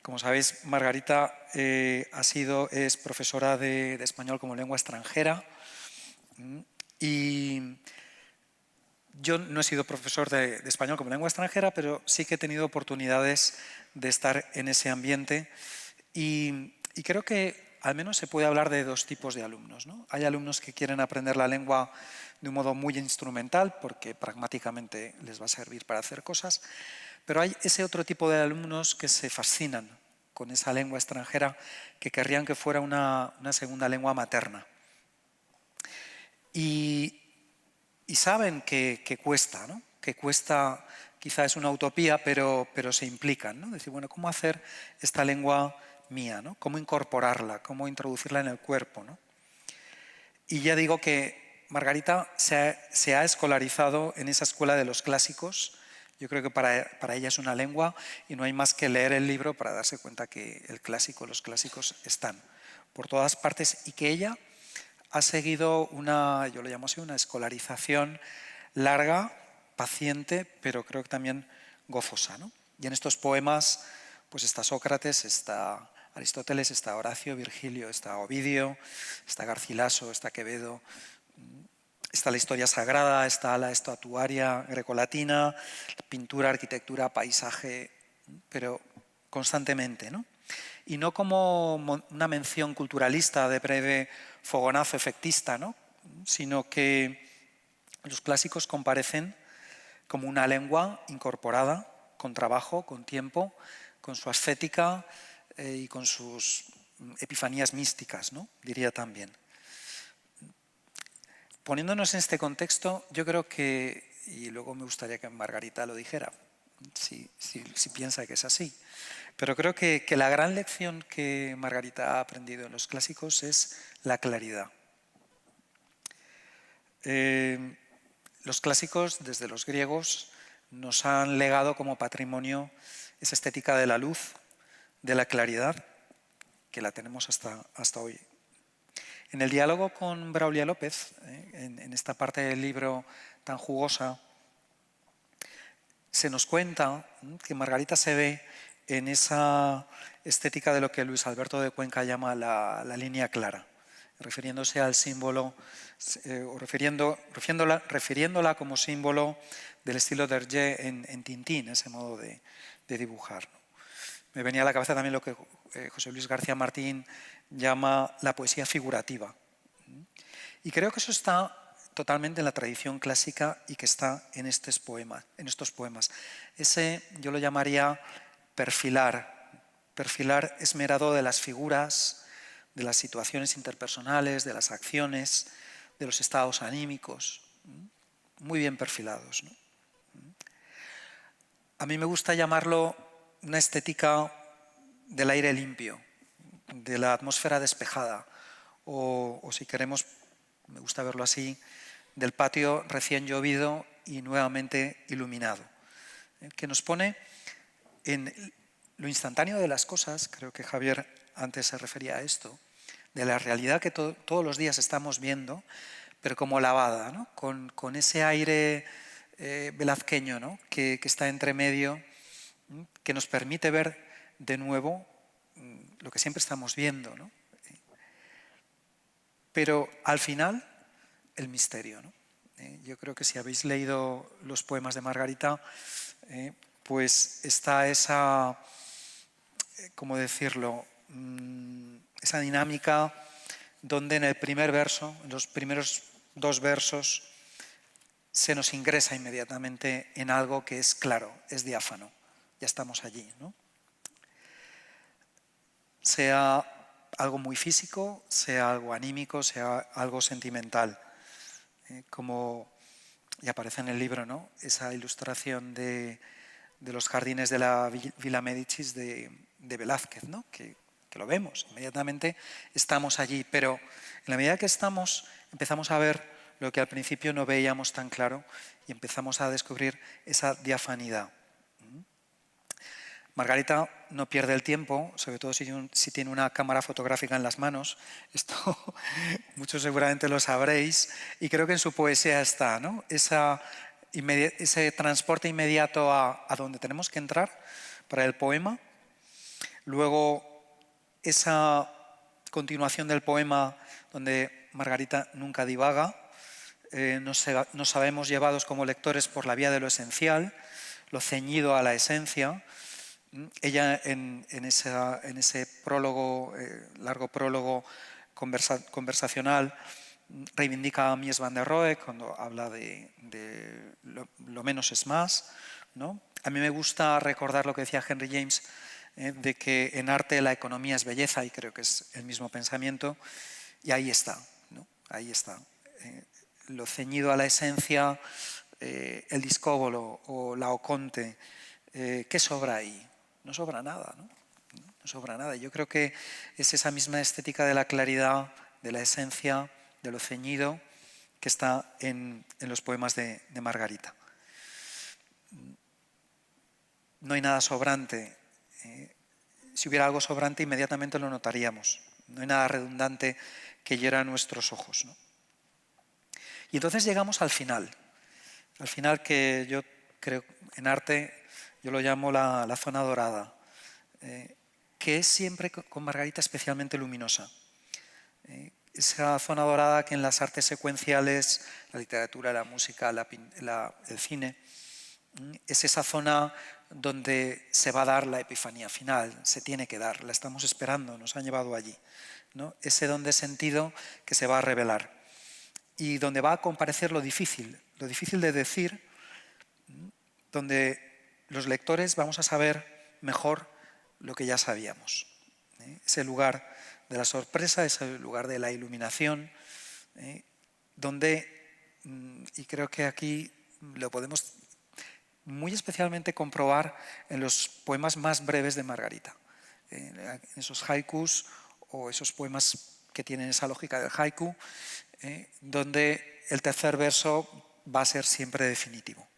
Como sabéis, Margarita es profesora de español como lengua extranjera, y yo no he sido profesor de español como lengua extranjera, pero sí que he tenido oportunidades de estar en ese ambiente, y creo que al menos se puede hablar de dos tipos de alumnos, ¿no? Hay alumnos que quieren aprender la lengua de un modo muy instrumental porque pragmáticamente les va a servir para hacer cosas, pero hay ese otro tipo de alumnos que se fascinan con esa lengua extranjera, que querrían que fuera una segunda lengua materna. Y saben que cuesta, ¿no? Que cuesta, quizá es una utopía, pero se implican, ¿no? Decir, bueno, ¿cómo hacer esta lengua mía, ¿no? ¿Cómo incorporarla? ¿Cómo introducirla en el cuerpo, ¿no? Y ya digo que Margarita se ha escolarizado en esa escuela de los clásicos. Yo creo que para ella es una lengua y no hay más que leer el libro para darse cuenta que los clásicos están por todas partes y que ella ha seguido yo lo llamo así, una escolarización larga, paciente, pero creo que también gozosa, ¿no? Y en estos poemas pues está Sócrates, está Aristóteles, está Horacio, Virgilio, está Ovidio, está Garcilaso, está Quevedo, está la historia sagrada, está la estatuaria grecolatina, pintura, arquitectura, paisaje, pero constantemente, ¿no? y no como una mención culturalista de breve fogonazo efectista, ¿no? Sino que los clásicos comparecen como una lengua incorporada, con trabajo, con tiempo, con su ascética y con sus epifanías místicas, ¿no? Diría también. Poniéndonos en este contexto, yo creo que, y luego me gustaría que Margarita lo dijera, si piensa que es así, pero creo que la gran lección que Margarita ha aprendido en los clásicos es la claridad. Los clásicos, desde los griegos, nos han legado como patrimonio esa estética de la luz, de la claridad, que la tenemos hasta hoy. En el diálogo con Braulia López, en esta parte del libro tan jugosa, se nos cuenta que Margarita se ve en esa estética de lo que Luis Alberto de Cuenca llama la línea clara, refiriéndose al símbolo, o refiriéndola como símbolo del estilo de Hergé en Tintín, ese modo de dibujar, ¿no? Me venía a la cabeza también lo que José Luis García Martín llama la poesía figurativa. Y creo que eso está totalmente en la tradición clásica y que está en estos poemas. Ese yo lo llamaría perfilar esmerado de las figuras, de las situaciones interpersonales, de las acciones, de los estados anímicos, muy bien perfilados, ¿no? A mí me gusta llamarlo una estética del aire limpio, de la atmósfera despejada, o si queremos, me gusta verlo así, del patio recién llovido y nuevamente iluminado, que nos pone en lo instantáneo de las cosas. Creo que Javier antes se refería a esto, de la realidad que todos los días estamos viendo, pero como lavada, ¿no? Con ese aire velazqueño, ¿no? que está entre medio, que nos permite ver de nuevo lo que siempre estamos viendo, ¿no? Pero al final, el misterio, ¿no? Yo creo que si habéis leído los poemas de Margarita, pues está esa, ¿cómo decirlo?, esa dinámica donde en el primer verso, en los primeros dos versos, se nos ingresa inmediatamente en algo que es claro, es diáfano. Ya estamos allí, ¿no? Sea algo muy físico, sea algo anímico, sea algo sentimental. Como ya aparece en el libro, ¿no? Esa ilustración de los jardines de la Villa Médicis de Velázquez, ¿no? Que lo vemos, inmediatamente estamos allí, pero en la medida que estamos, empezamos a ver lo que al principio no veíamos tan claro y empezamos a descubrir esa diafanidad. Margarita no pierde el tiempo, sobre todo si tiene una cámara fotográfica en las manos. Esto muchos seguramente lo sabréis, y creo que en su poesía está, ¿no? Ese transporte inmediato a donde tenemos que entrar para el poema. Luego, esa continuación del poema donde Margarita nunca divaga. Nos sabemos llevados como lectores por la vía de lo esencial, lo ceñido a la esencia. Ella en ese prólogo, largo prólogo conversacional, reivindica a Mies van der Rohe cuando habla de lo menos es más, ¿no? A mí me gusta recordar lo que decía Henry James, de que en arte la economía es belleza, y creo que es el mismo pensamiento, y ahí está, ¿no? Ahí está. Lo ceñido a la esencia, el discóbolo o Laoconte, ¿qué sobra ahí? No sobra nada, ¿no? No sobra nada. Yo creo que es esa misma estética de la claridad, de la esencia, de lo ceñido, que está en los poemas de Margarita. No hay nada sobrante. Si hubiera algo sobrante, inmediatamente lo notaríamos. No hay nada redundante que hiera nuestros ojos, ¿no? Y entonces llegamos al final que yo creo en arte, yo lo llamo la zona dorada, que es siempre con Margarita especialmente luminosa. Esa zona dorada que en las artes secuenciales, la literatura, la música, el cine, es esa zona donde se va a dar la epifanía final, se tiene que dar, la estamos esperando, nos han llevado allí, ¿no? Ese don de sentido que se va a revelar y donde va a comparecer lo difícil de decir, donde los lectores vamos a saber mejor lo que ya sabíamos. Ese lugar de la sorpresa, ese lugar de la iluminación, donde, y creo que aquí lo podemos muy especialmente comprobar en los poemas más breves de Margarita, en esos haikus o esos poemas que tienen esa lógica del haiku, donde el tercer verso va a ser siempre definitivo.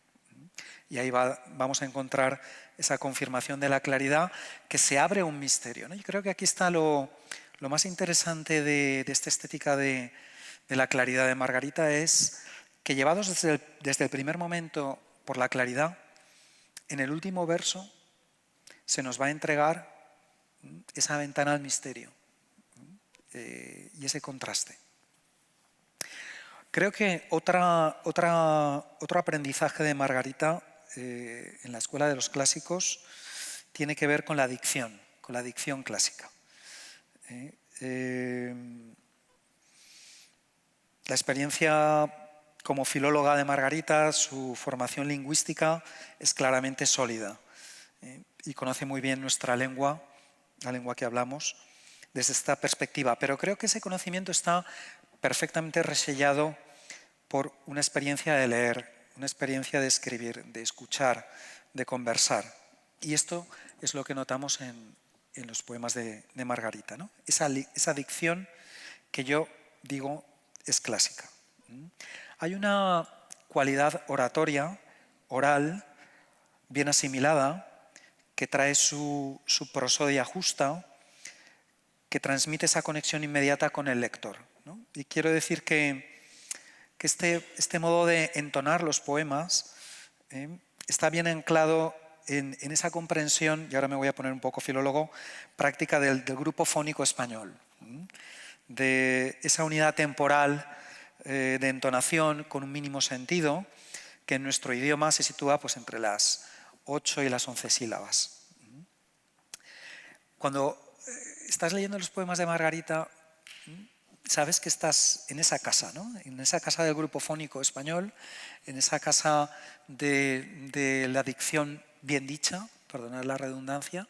Y ahí vamos a encontrar esa confirmación de la claridad, que se abre un misterio, ¿no? Yo creo que aquí está lo más interesante de esta estética de la claridad de Margarita, es que llevados desde el primer momento por la claridad, en el último verso se nos va a entregar esa ventana al misterio y ese contraste. Creo que otro aprendizaje de Margarita en la Escuela de los Clásicos tiene que ver con la dicción clásica. La experiencia como filóloga de Margarita, su formación lingüística es claramente sólida y conoce muy bien nuestra lengua, la lengua que hablamos, desde esta perspectiva. Pero creo que ese conocimiento está perfectamente resellado por una experiencia de leer, una experiencia de escribir, de escuchar, de conversar. Y esto es lo que notamos en los poemas de Margarita, ¿no? Esa dicción que yo digo es clásica. Hay una cualidad oratoria, oral, bien asimilada, que trae su prosodia justa, que transmite esa conexión inmediata con el lector, ¿no? Y quiero decir que este modo de entonar los poemas está bien anclado en esa comprensión, y ahora me voy a poner un poco filólogo, práctica del grupo fónico español, de esa unidad temporal de entonación con un mínimo sentido, que en nuestro idioma se sitúa pues, entre las 8 y las 11 sílabas. Cuando estás leyendo los poemas de Margarita, sabes que estás en esa casa, ¿no? En esa casa del grupo fónico español, en esa casa de la dicción bien dicha, perdonad la redundancia,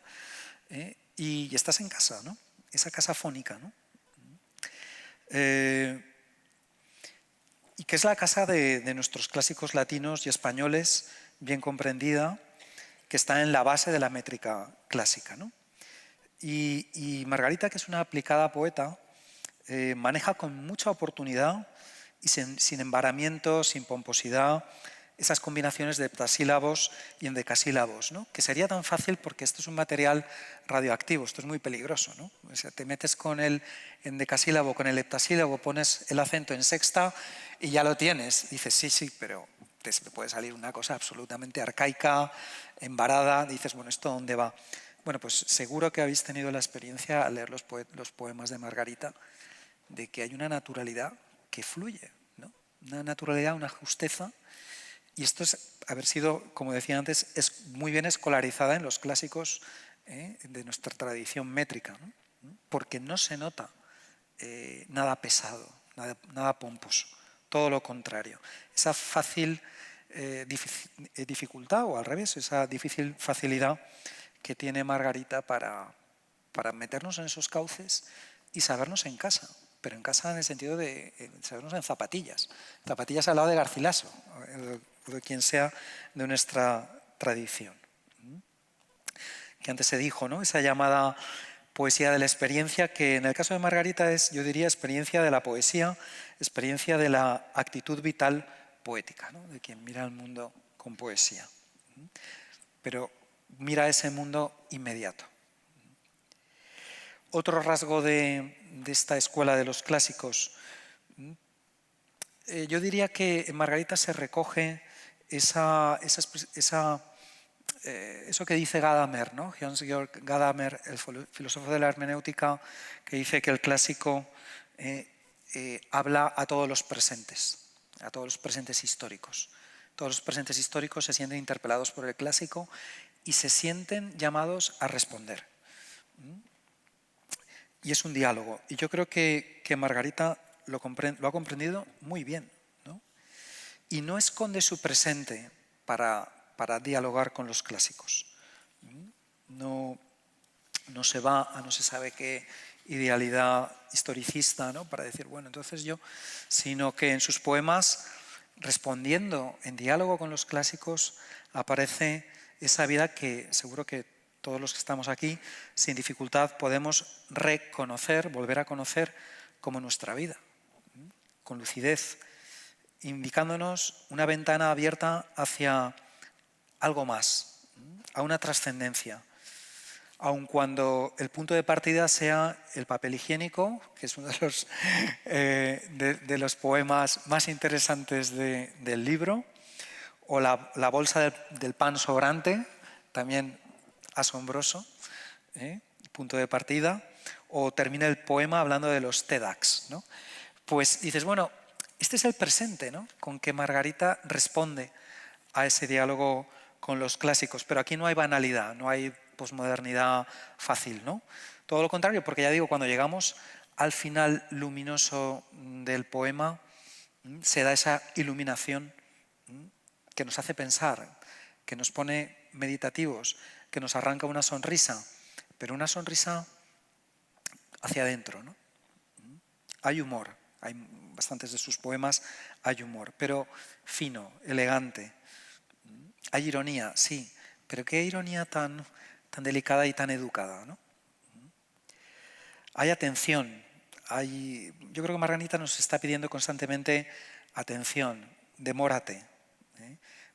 y estás en casa, ¿no? Esa casa fónica, ¿no? Y que es la casa de nuestros clásicos latinos y españoles, bien comprendida, que está en la base de la métrica clásica, ¿no? Y Margarita, que es una aplicada poeta, maneja con mucha oportunidad y sin embaramiento, sin pomposidad, esas combinaciones de heptasílabos y endecasílabos, ¿no? Que sería tan fácil porque esto es un material radioactivo, esto es muy peligroso, ¿no? O sea, te metes con el endecasílabo, con el heptasílabo, pones el acento en sexta y ya lo tienes. Dices, sí, pero te puede salir una cosa absolutamente arcaica, embarada. Dices, bueno, ¿esto dónde va? Bueno, pues seguro que habéis tenido la experiencia al leer los poemas de Margarita, de que hay una naturalidad que fluye, ¿no? Una naturalidad, una justeza. Y esto es haber sido, como decía antes, es muy bien escolarizada en los clásicos de nuestra tradición métrica, ¿no? Porque no se nota nada pesado, nada pomposo, todo lo contrario. Esa fácil dificultad, o al revés, esa difícil facilidad que tiene Margarita para meternos en esos cauces y sabernos en casa, pero en casa en el sentido de sabernos en zapatillas al lado de Garcilaso, o de quien sea de nuestra tradición. Que antes se dijo, ¿no? Esa llamada poesía de la experiencia, que en el caso de Margarita es, yo diría, experiencia de la poesía, experiencia de la actitud vital poética, ¿no? De quien mira el mundo con poesía. Pero mira ese mundo inmediato. Otro rasgo de esta escuela de los clásicos, yo diría que en Margarita se recoge eso que dice Gadamer, ¿no? Hans-Georg Gadamer, el filósofo de la hermenéutica, que dice que el clásico habla a todos los presentes históricos. Todos los presentes históricos se sienten interpelados por el clásico y se sienten llamados a responder. Y es un diálogo. Y yo creo que Margarita lo ha comprendido muy bien, ¿no? Y no esconde su presente para dialogar con los clásicos. No se va a no se sabe qué idealidad historicista, ¿no? Para decir, bueno, entonces yo, sino que en sus poemas, respondiendo en diálogo con los clásicos, aparece esa vida que seguro que todos los que estamos aquí, sin dificultad, podemos reconocer, volver a conocer como nuestra vida, con lucidez, indicándonos una ventana abierta hacia algo más, a una trascendencia. Aun cuando el punto de partida sea el papel higiénico, que es uno de los poemas más interesantes del libro, o la bolsa del pan sobrante, también asombroso, punto de partida, o termina el poema hablando de los TEDx, ¿no? Pues dices, bueno, este es el presente, ¿no? Con que Margarita responde a ese diálogo con los clásicos, pero aquí no hay banalidad, no hay posmodernidad fácil, ¿no? Todo lo contrario, porque ya digo, cuando llegamos al final luminoso del poema, se da esa iluminación que nos hace pensar, que nos pone meditativos, que nos arranca una sonrisa, pero una sonrisa hacia adentro, ¿no? Hay humor, hay bastantes de sus poemas, hay humor, pero fino, elegante. Hay ironía, sí, pero qué ironía tan delicada y tan educada, ¿no? Hay atención, yo creo que Margarita nos está pidiendo constantemente atención, demórate.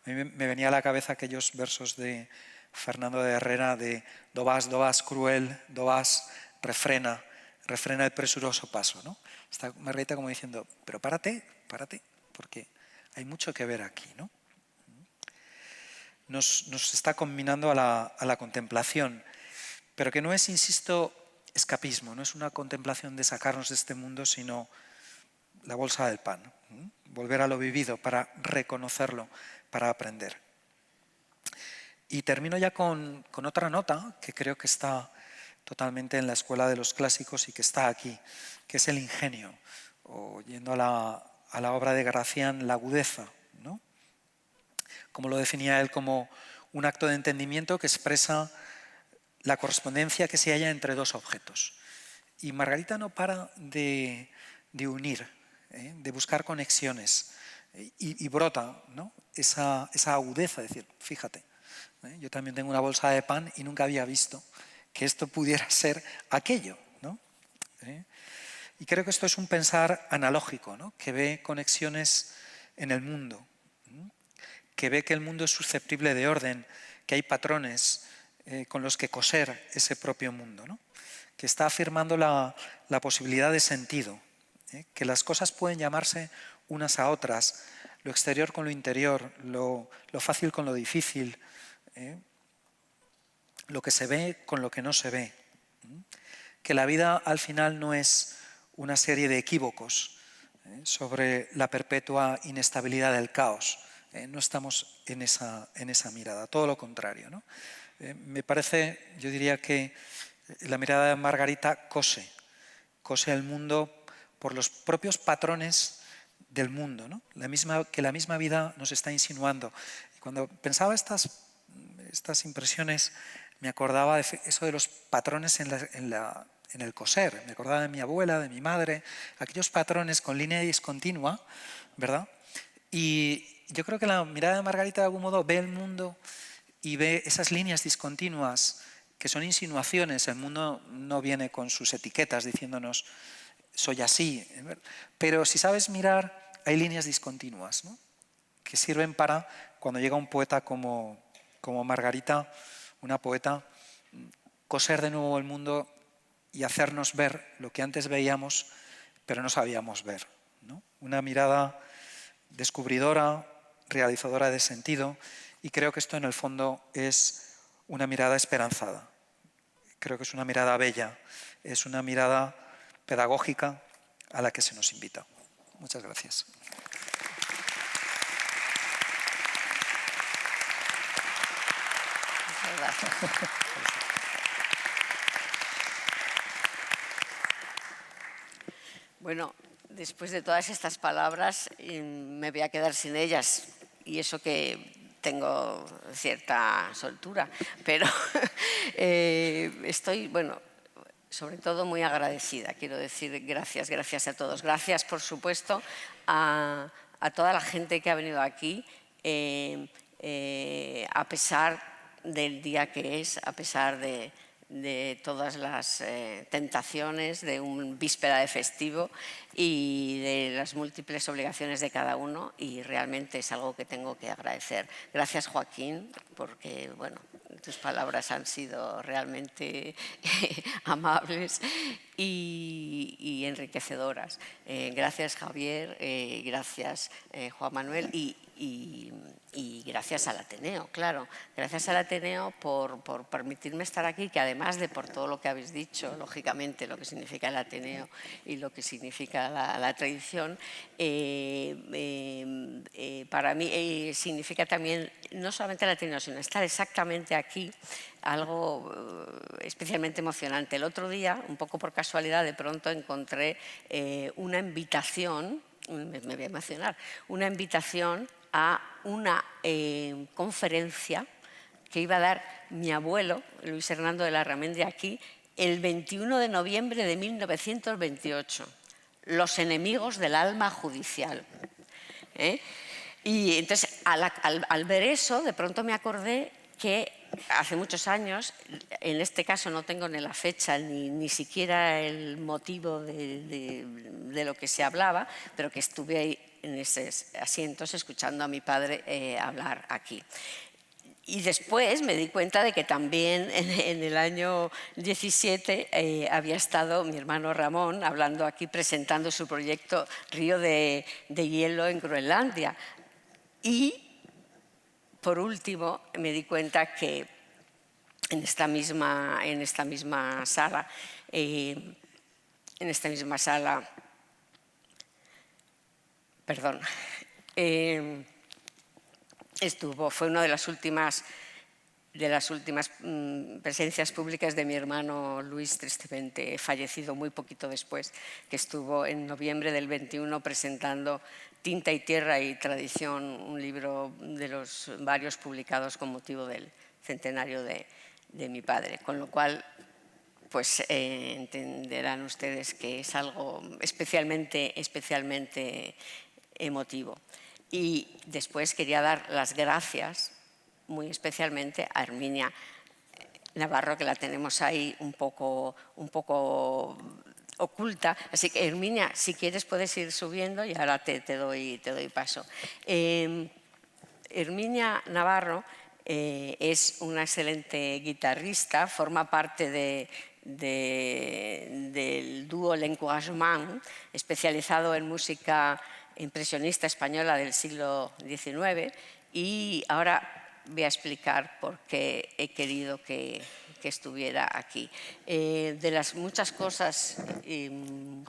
A mí me venía a la cabeza aquellos versos de Fernando de Herrera de do vas cruel, do vas, refrena el presuroso paso, ¿no? Está Margarita como diciendo, pero párate, porque hay mucho que ver aquí, ¿no? Nos está combinando a la contemplación, pero que no es, insisto, escapismo, no es una contemplación de sacarnos de este mundo, sino la bolsa del pan, volver a lo vivido para reconocerlo, para aprender. Y termino ya con otra nota que creo que está totalmente en la escuela de los clásicos y que está aquí, que es el ingenio, o yendo a la obra de Gracián, la agudeza, ¿no? Como lo definía él, como un acto de entendimiento que expresa la correspondencia que se halla entre dos objetos. Y Margarita no para de unir, de buscar conexiones, y brota, ¿no? esa agudeza, es decir, fíjate, yo también tengo una bolsa de pan y nunca había visto que esto pudiera ser aquello, ¿no? Y creo que esto es un pensar analógico, ¿no? Que ve conexiones en el mundo, que ve que el mundo es susceptible de orden, que hay patrones con los que coser ese propio mundo, ¿no? Que está afirmando la posibilidad de sentido, que las cosas pueden llamarse unas a otras, lo exterior con lo interior, lo fácil con lo difícil, lo que se ve con lo que no se ve, que la vida al final no es una serie de equívocos sobre la perpetua inestabilidad del caos. No estamos en esa mirada, todo lo contrario, ¿no? Me parece, yo diría que la mirada de Margarita cose el mundo por los propios patrones del mundo, ¿no? Que la misma vida nos está insinuando. Y cuando pensaba estas impresiones, me acordaba de eso de los patrones en el coser. Me acordaba de mi abuela, de mi madre, aquellos patrones con línea discontinua, ¿verdad? Y yo creo que la mirada de Margarita de algún modo ve el mundo y ve esas líneas discontinuas que son insinuaciones. El mundo no viene con sus etiquetas diciéndonos soy así, pero si sabes mirar hay líneas discontinuas, ¿no? Que sirven para, cuando llega un poeta como Margarita, una poeta, coser de nuevo el mundo y hacernos ver lo que antes veíamos pero no sabíamos ver, ¿no? Una mirada descubridora, realizadora de sentido, y creo que esto en el fondo es una mirada esperanzada. Creo que es una mirada bella, es una mirada pedagógica a la que se nos invita. Muchas gracias. Gracias. Bueno, después de todas estas palabras me voy a quedar sin ellas, y eso que tengo cierta soltura, pero estoy, bueno, sobre todo muy agradecida. Quiero decir gracias, gracias a todos. Gracias, por supuesto, a toda la gente que ha venido aquí, a pesar del día que es, a pesar de todas las tentaciones de un víspera de festivo y de las múltiples obligaciones de cada uno, y realmente es algo que tengo que agradecer. Gracias, Joaquín, porque bueno, tus palabras han sido realmente amables y enriquecedoras. Gracias, Javier, gracias, Juan Manuel, y gracias al Ateneo, claro. Gracias al Ateneo por permitirme estar aquí, que además de por todo lo que habéis dicho, lógicamente, lo que significa el Ateneo y lo que significa la tradición, para mí significa también, no solamente el Ateneo, sino estar exactamente aquí, algo especialmente emocionante. El otro día, un poco por casualidad, de pronto encontré una invitación, me voy a emocionar, una invitación a una conferencia que iba a dar mi abuelo, Luis Hernando de Larramendi, aquí, el 21 de noviembre de 1928. Los enemigos del alma judicial. Y entonces, al ver eso, de pronto me acordé que hace muchos años, en este caso no tengo ni la fecha ni siquiera el motivo de lo que se hablaba, pero que estuve ahí en esos asientos escuchando a mi padre hablar aquí. Y después me di cuenta de que también en el año 17 había estado mi hermano Ramón hablando aquí, presentando su proyecto Río de Hielo en Groenlandia. Y, por último, me di cuenta que en esta misma sala, fue una de las últimas presencias públicas de mi hermano Luis, tristemente fallecido muy poquito después, que estuvo en noviembre del 21 presentando Tinta y Tierra y Tradición, un libro de los varios publicados con motivo del centenario de mi padre. Con lo cual, pues entenderán ustedes que es algo especialmente emotivo. Y después quería dar las gracias muy especialmente a Herminia Navarro, que la tenemos ahí un poco oculta. Así que, Herminia, si quieres puedes ir subiendo y ahora te doy paso. Herminia Navarro es una excelente guitarrista, forma parte del dúo L'Encouragement, especializado en música impresionista española del siglo XIX, y ahora voy a explicar por qué he querido que estuviera aquí. De las muchas cosas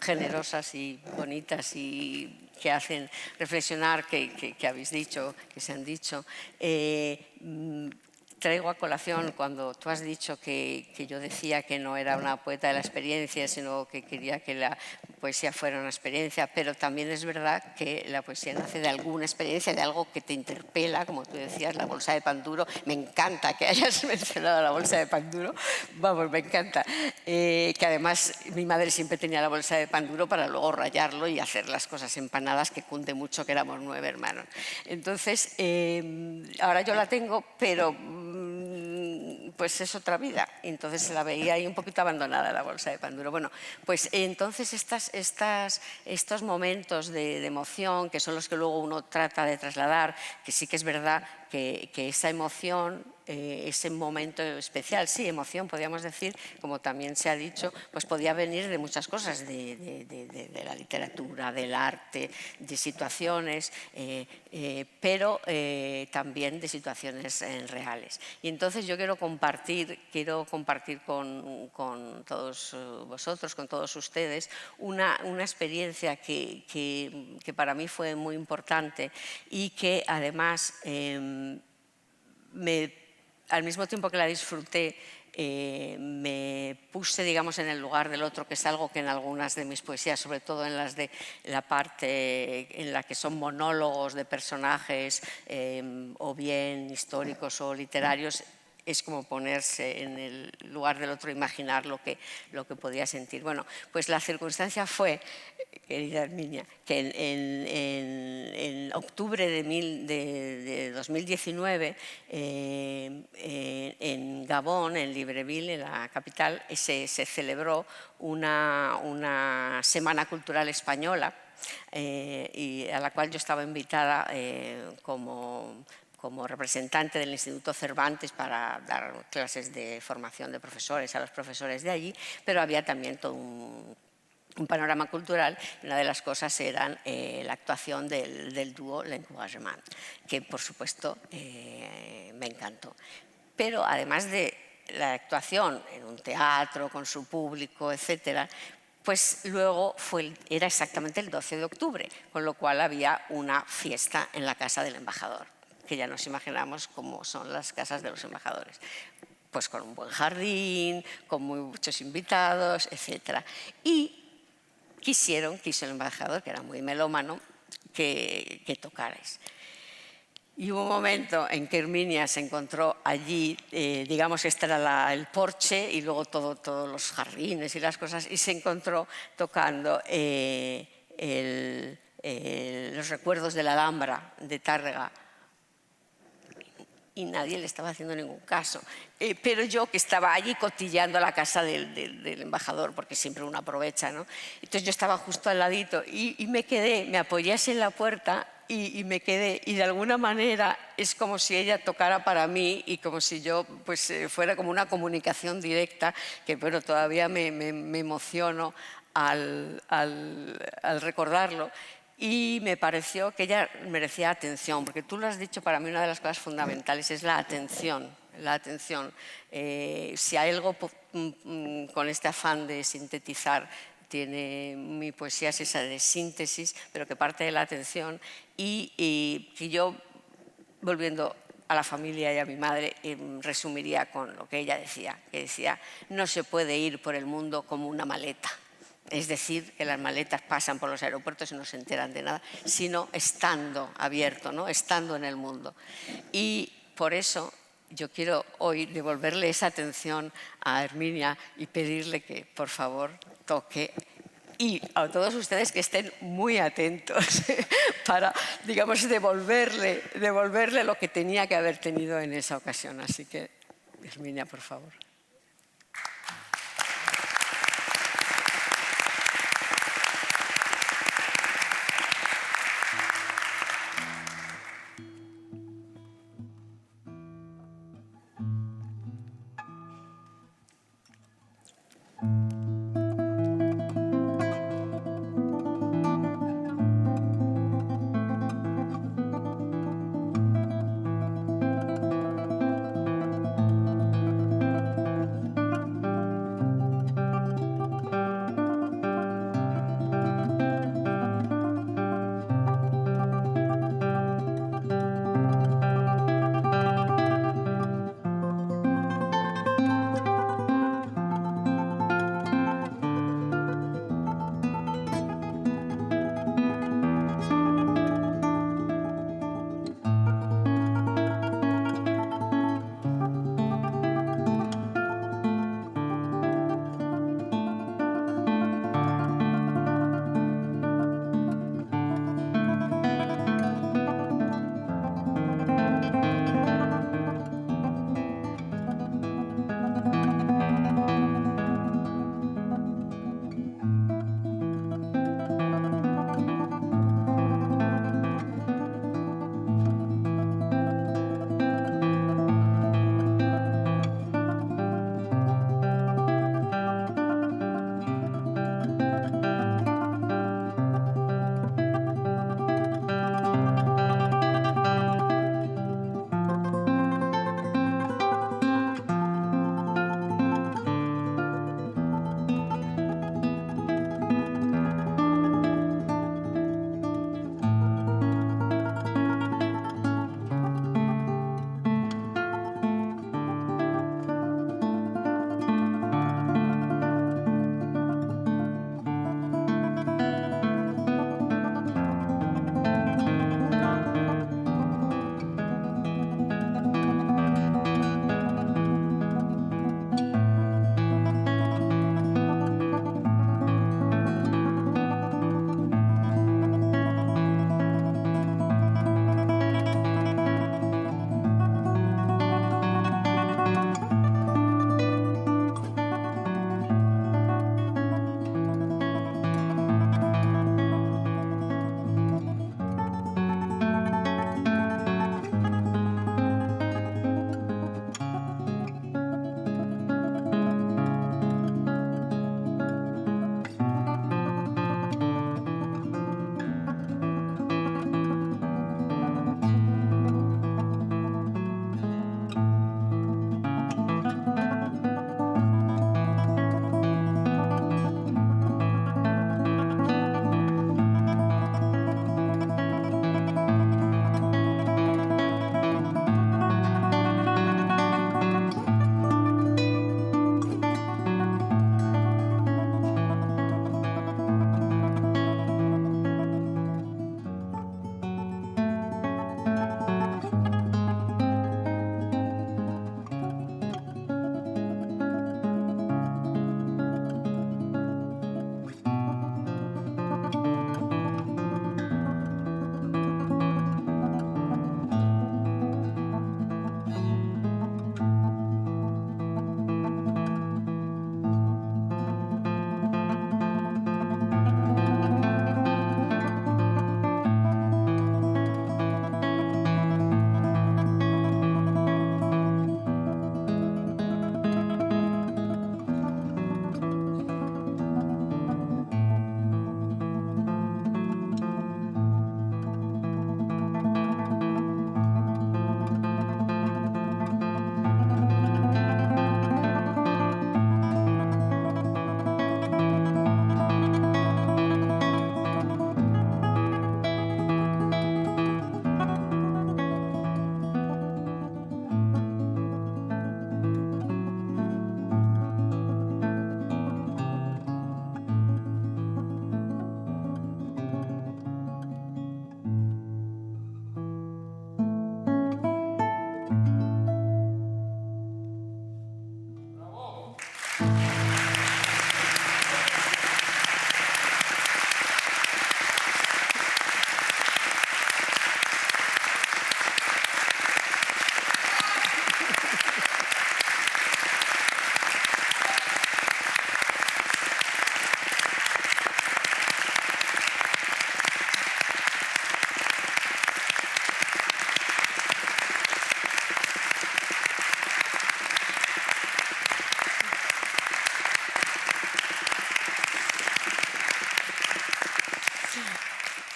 generosas y bonitas y que hacen reflexionar, que habéis dicho, que se han dicho, traigo a colación cuando tú has dicho que yo decía que no era una poeta de la experiencia, sino que quería que la poesía fuera una experiencia, pero también es verdad que la poesía nace de alguna experiencia, de algo que te interpela, como tú decías, la bolsa de pan duro. Me encanta que hayas mencionado la bolsa de pan duro, vamos, me encanta. Que además mi madre siempre tenía la bolsa de pan duro para luego rallarlo y hacer las cosas empanadas, que cunde mucho que éramos 9 hermanos. Entonces, ahora yo la tengo, pero pues es otra vida. Entonces se la veía ahí un poquito abandonada la bolsa de pan duro. Bueno, pues entonces estos momentos de emoción, que son los que luego uno trata de trasladar, que sí que es verdad que esa emoción, ese momento especial, sí, emoción, podríamos decir, como también se ha dicho, pues podía venir de muchas cosas, de la literatura, del arte, de situaciones, pero también de situaciones reales. Y entonces yo quiero compartir con todos vosotros, con todos ustedes, una experiencia que para mí fue muy importante y que además me al mismo tiempo que la disfruté, me puse, digamos, en el lugar del otro, que es algo que en algunas de mis poesías, sobre todo en las de la parte en la que son monólogos de personajes o bien históricos o literarios, es como ponerse en el lugar del otro, imaginar lo que podía sentir. Bueno, pues la circunstancia fue, querida Herminia, que en octubre de 2019, en Gabón, en Libreville, en la capital, se celebró una Semana Cultural Española, y a la cual yo estaba invitada como representante del Instituto Cervantes para dar clases de formación de profesores a los profesores de allí, pero había también todo un panorama cultural. Una de las cosas era la actuación del dúo L'Encouragement, que por supuesto me encantó. Pero además de la actuación en un teatro con su público, etcétera, pues luego era exactamente el 12 de octubre, con lo cual había una fiesta en la casa del embajador, que ya nos imaginamos cómo son las casas de los embajadores. Pues con un buen jardín, con muchos invitados, etc. Y quiso el embajador, que era muy melómano, que tocarais. Y hubo un momento en que Herminia se encontró allí, digamos, este era el porche y luego todos los jardines y las cosas, y se encontró tocando los recuerdos de la Alhambra de Tárrega, y nadie le estaba haciendo ningún caso. Pero yo, que estaba allí cotilleando la casa del embajador, porque siempre uno aprovecha, ¿no? Entonces yo estaba justo al ladito y me quedé, me apoyé así en la puerta y me quedé. Y de alguna manera es como si ella tocara para mí y como si yo pues, fuera como una comunicación directa, que bueno, todavía me emociono al recordarlo. Y me pareció que ella merecía atención, porque tú lo has dicho, para mí una de las cosas fundamentales es la atención. La atención. Si hay algo con este afán de sintetizar, tiene mi poesía es esa de síntesis, pero que parte de la atención, y que yo, volviendo a la familia y a mi madre, resumiría con lo que ella decía, que decía: no se puede ir por el mundo como una maleta. Es decir, que las maletas pasan por los aeropuertos y no se enteran de nada, sino estando abierto, ¿no? Estando en el mundo. Y por eso yo quiero hoy devolverle esa atención a Herminia y pedirle que, por favor, toque, y a todos ustedes que estén muy atentos para, digamos, devolverle lo que tenía que haber tenido en esa ocasión. Así que, Herminia, por favor.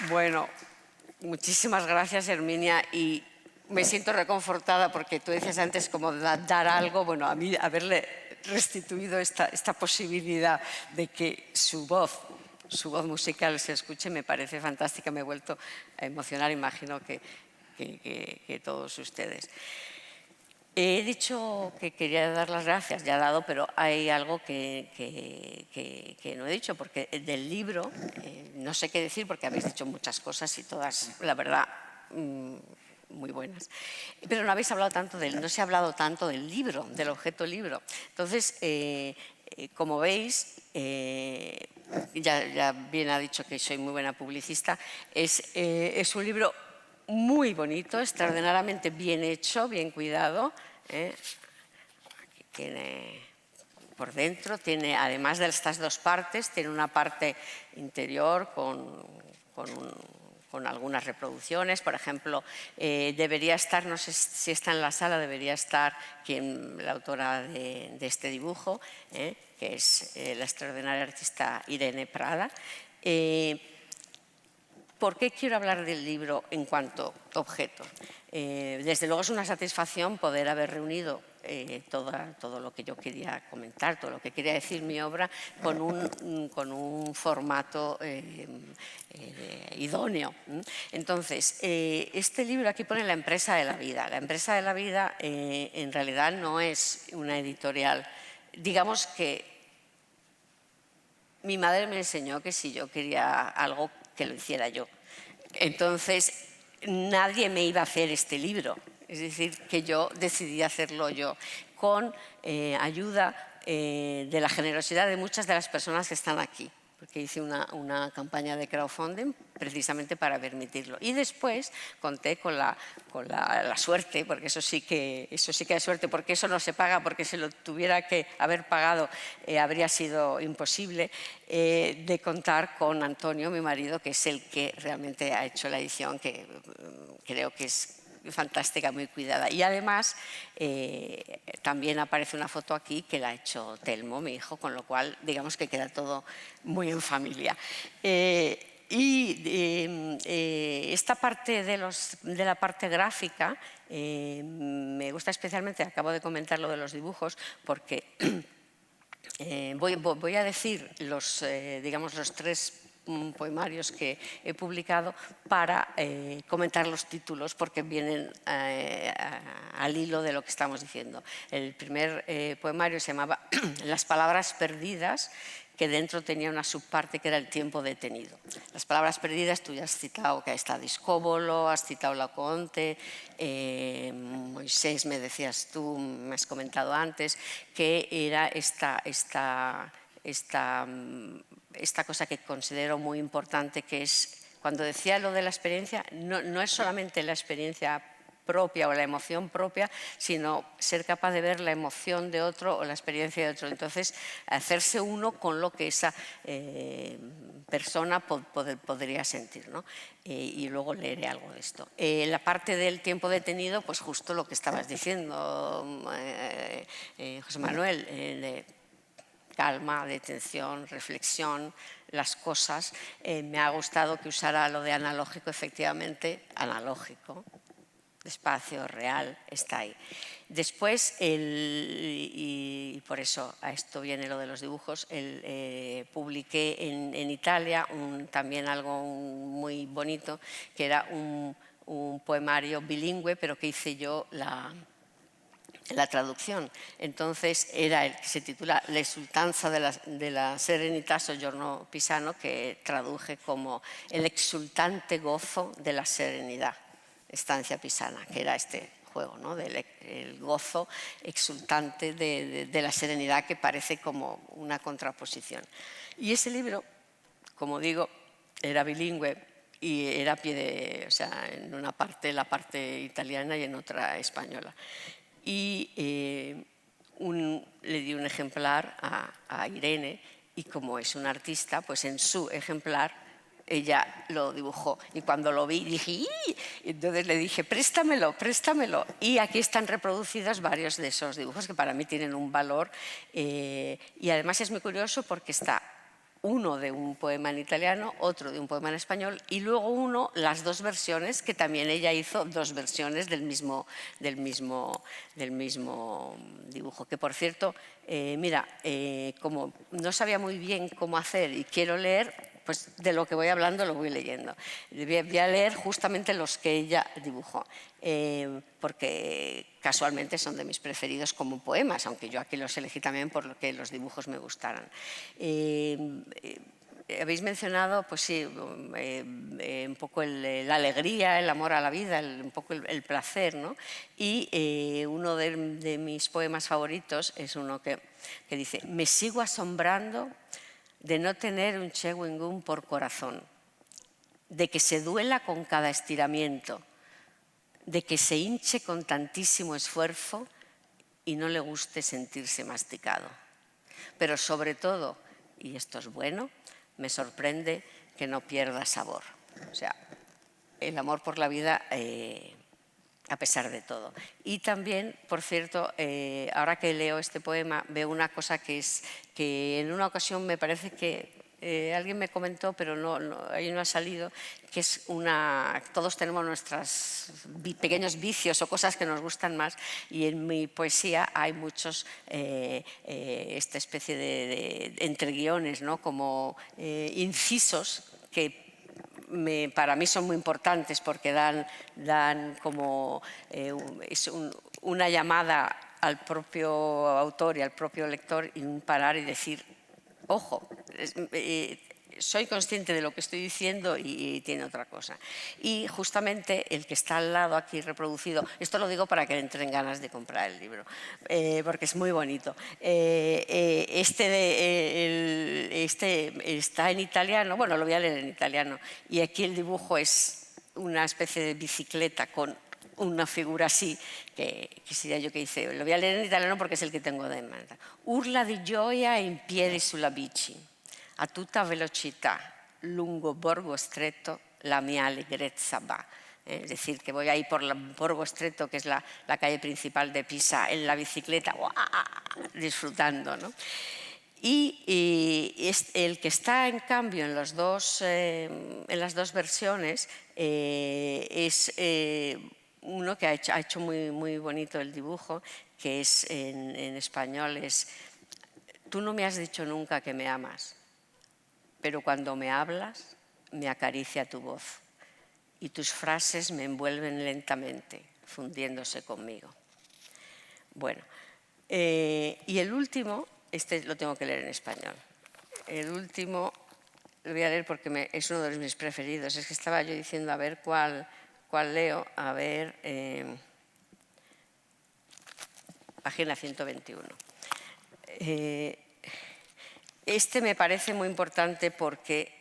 Bueno, muchísimas gracias, Herminia, y me siento reconfortada porque tú decías antes como dar algo, bueno, a mí haberle restituido esta posibilidad de que su voz musical se escuche me parece fantástica, me he vuelto a emocionar, imagino que todos ustedes. He dicho que quería dar las gracias, ya he dado, pero hay algo que no he dicho, porque del libro no sé qué decir porque habéis dicho muchas cosas y todas, la verdad, muy buenas. Pero no habéis hablado tanto no se ha hablado tanto del libro, del objeto libro. Entonces, como veis, ya bien ha dicho que soy muy buena publicista, es un libro muy bonito, extraordinariamente bien hecho, bien cuidado. Aquí tiene por dentro, tiene, además de estas dos partes, tiene una parte interior con algunas reproducciones. Por ejemplo, debería estar, no sé si está en la sala, debería estar la autora de este dibujo, que es la extraordinaria artista Irene Prada. ¿Por qué quiero hablar del libro en cuanto objeto? Desde luego es una satisfacción poder haber reunido todo lo que yo quería comentar, todo lo que quería decir mi obra con un formato idóneo. Entonces, este libro aquí pone La empresa de la vida. La empresa de la vida en realidad no es una editorial. Digamos que mi madre me enseñó que si yo quería algo, que lo hiciera yo. Entonces, nadie me iba a hacer este libro. Es decir, que yo decidí hacerlo yo, con ayuda de la generosidad de muchas de las personas que están aquí, porque hice una campaña de crowdfunding precisamente para permitirlo. Y después conté con la suerte, porque eso sí que es suerte, porque eso no se paga, porque si lo tuviera que haber pagado habría sido imposible, de contar con Antonio, mi marido, que es el que realmente ha hecho la edición, que creo que es fantástica, muy cuidada. Y además también aparece una foto aquí que la ha hecho Telmo, mi hijo, con lo cual digamos que queda todo muy en familia. Esta parte de la parte gráfica me gusta especialmente, acabo de comentar lo de los dibujos, porque voy a decir digamos, los tres poemarios que he publicado para comentar los títulos, porque vienen al hilo de lo que estamos diciendo. El primer poemario se llamaba Las palabras perdidas, que dentro tenía una subparte que era el tiempo detenido. Las palabras perdidas, tú ya has citado que está Discóbolo, has citado Laocoonte, Moisés, me decías tú, me has comentado antes, que era esta cosa que considero muy importante, que es, cuando decía lo de la experiencia, no es solamente la experiencia propia o la emoción propia, sino ser capaz de ver la emoción de otro o la experiencia de otro. Entonces, hacerse uno con lo que esa persona podría sentir, ¿no? Y luego leeré algo de esto. La parte del tiempo detenido, pues justo lo que estabas diciendo, José Manuel, de calma, detención, reflexión, las cosas. Me ha gustado que usara lo de analógico, efectivamente, analógico. Espacio real está ahí. Después, y por eso a esto viene lo de los dibujos, publiqué en Italia también algo muy bonito, que era un poemario bilingüe, pero que hice yo la traducción. Entonces era el que se titula L'exultanza de la serenità soggiorno pisano, que traduje como el exultante gozo de la serenidad, estancia pisana, que era este juego, ¿no? El gozo exultante de la serenidad, que parece como una contraposición. Y ese libro, como digo, era bilingüe y era o sea, en una parte la parte italiana y en otra española. Y le di un ejemplar a Irene, y como es una artista, pues en su ejemplar ella lo dibujó, y cuando lo vi dije ¡ih! Entonces le dije préstamelo, préstamelo, y aquí están reproducidos varios de esos dibujos que para mí tienen un valor, y además es muy curioso porque está uno de un poema en italiano, otro de un poema en español y luego uno, las dos versiones, que también ella hizo dos versiones del mismo dibujo. Que por cierto, mira, como no sabía muy bien cómo hacer y quiero leer, pues de lo que voy hablando lo voy leyendo. Voy a leer justamente los que ella dibujó, porque casualmente son de mis preferidos como poemas, aunque yo aquí los elegí también porque los dibujos me gustaran. Habéis mencionado, pues sí, un poco la alegría, el amor a la vida, un poco el placer, ¿no? Y uno de mis poemas favoritos es uno que dice: me sigo asombrando de no tener un chewing gum por corazón, de que se duela con cada estiramiento, de que se hinche con tantísimo esfuerzo y no le guste sentirse masticado. Pero sobre todo, y esto es bueno, me sorprende que no pierda sabor. O sea, el amor por la vida a pesar de todo. Y también, por cierto, ahora que leo este poema, veo una cosa que en una ocasión me parece que alguien me comentó, pero ahí no ha salido, que es todos tenemos nuestros pequeños vicios o cosas que nos gustan más, y en mi poesía hay muchos, esta especie de entre guiones, ¿no? Como incisos que para mí son muy importantes porque dan como una llamada al propio autor y al propio lector, y un parar y decir, ojo, soy consciente de lo que estoy diciendo y tiene otra cosa. Y justamente el que está al lado aquí reproducido, esto lo digo para que le entren ganas de comprar el libro, porque es muy bonito. Este está en italiano, bueno, lo voy a leer en italiano, y aquí el dibujo es una especie de bicicleta con una figura así, che seria io che dicevo, lo voy a leer in italiano perché è il che tengo da mente. Urla di gioia in piedi sulla bici, a tutta velocità, lungo Borgo Stretto la mia allegrezza va. Es decir, que voy ahí por Borgo Stretto, que es la calle principal de Pisa, en la bicicleta, disfrutando, ¿no? Y el que está, en cambio, en las dos versiones es uno que ha hecho muy, muy bonito el dibujo, que es en español, es: tú no me has dicho nunca que me amas, pero cuando me hablas me acaricia tu voz y tus frases me envuelven lentamente, fundiéndose conmigo. Bueno, y el último, este lo tengo que leer en español. El último lo voy a leer porque es uno de mis preferidos. Es que estaba yo diciendo a ver cuál leo. A ver, página 121. Este me parece muy importante porque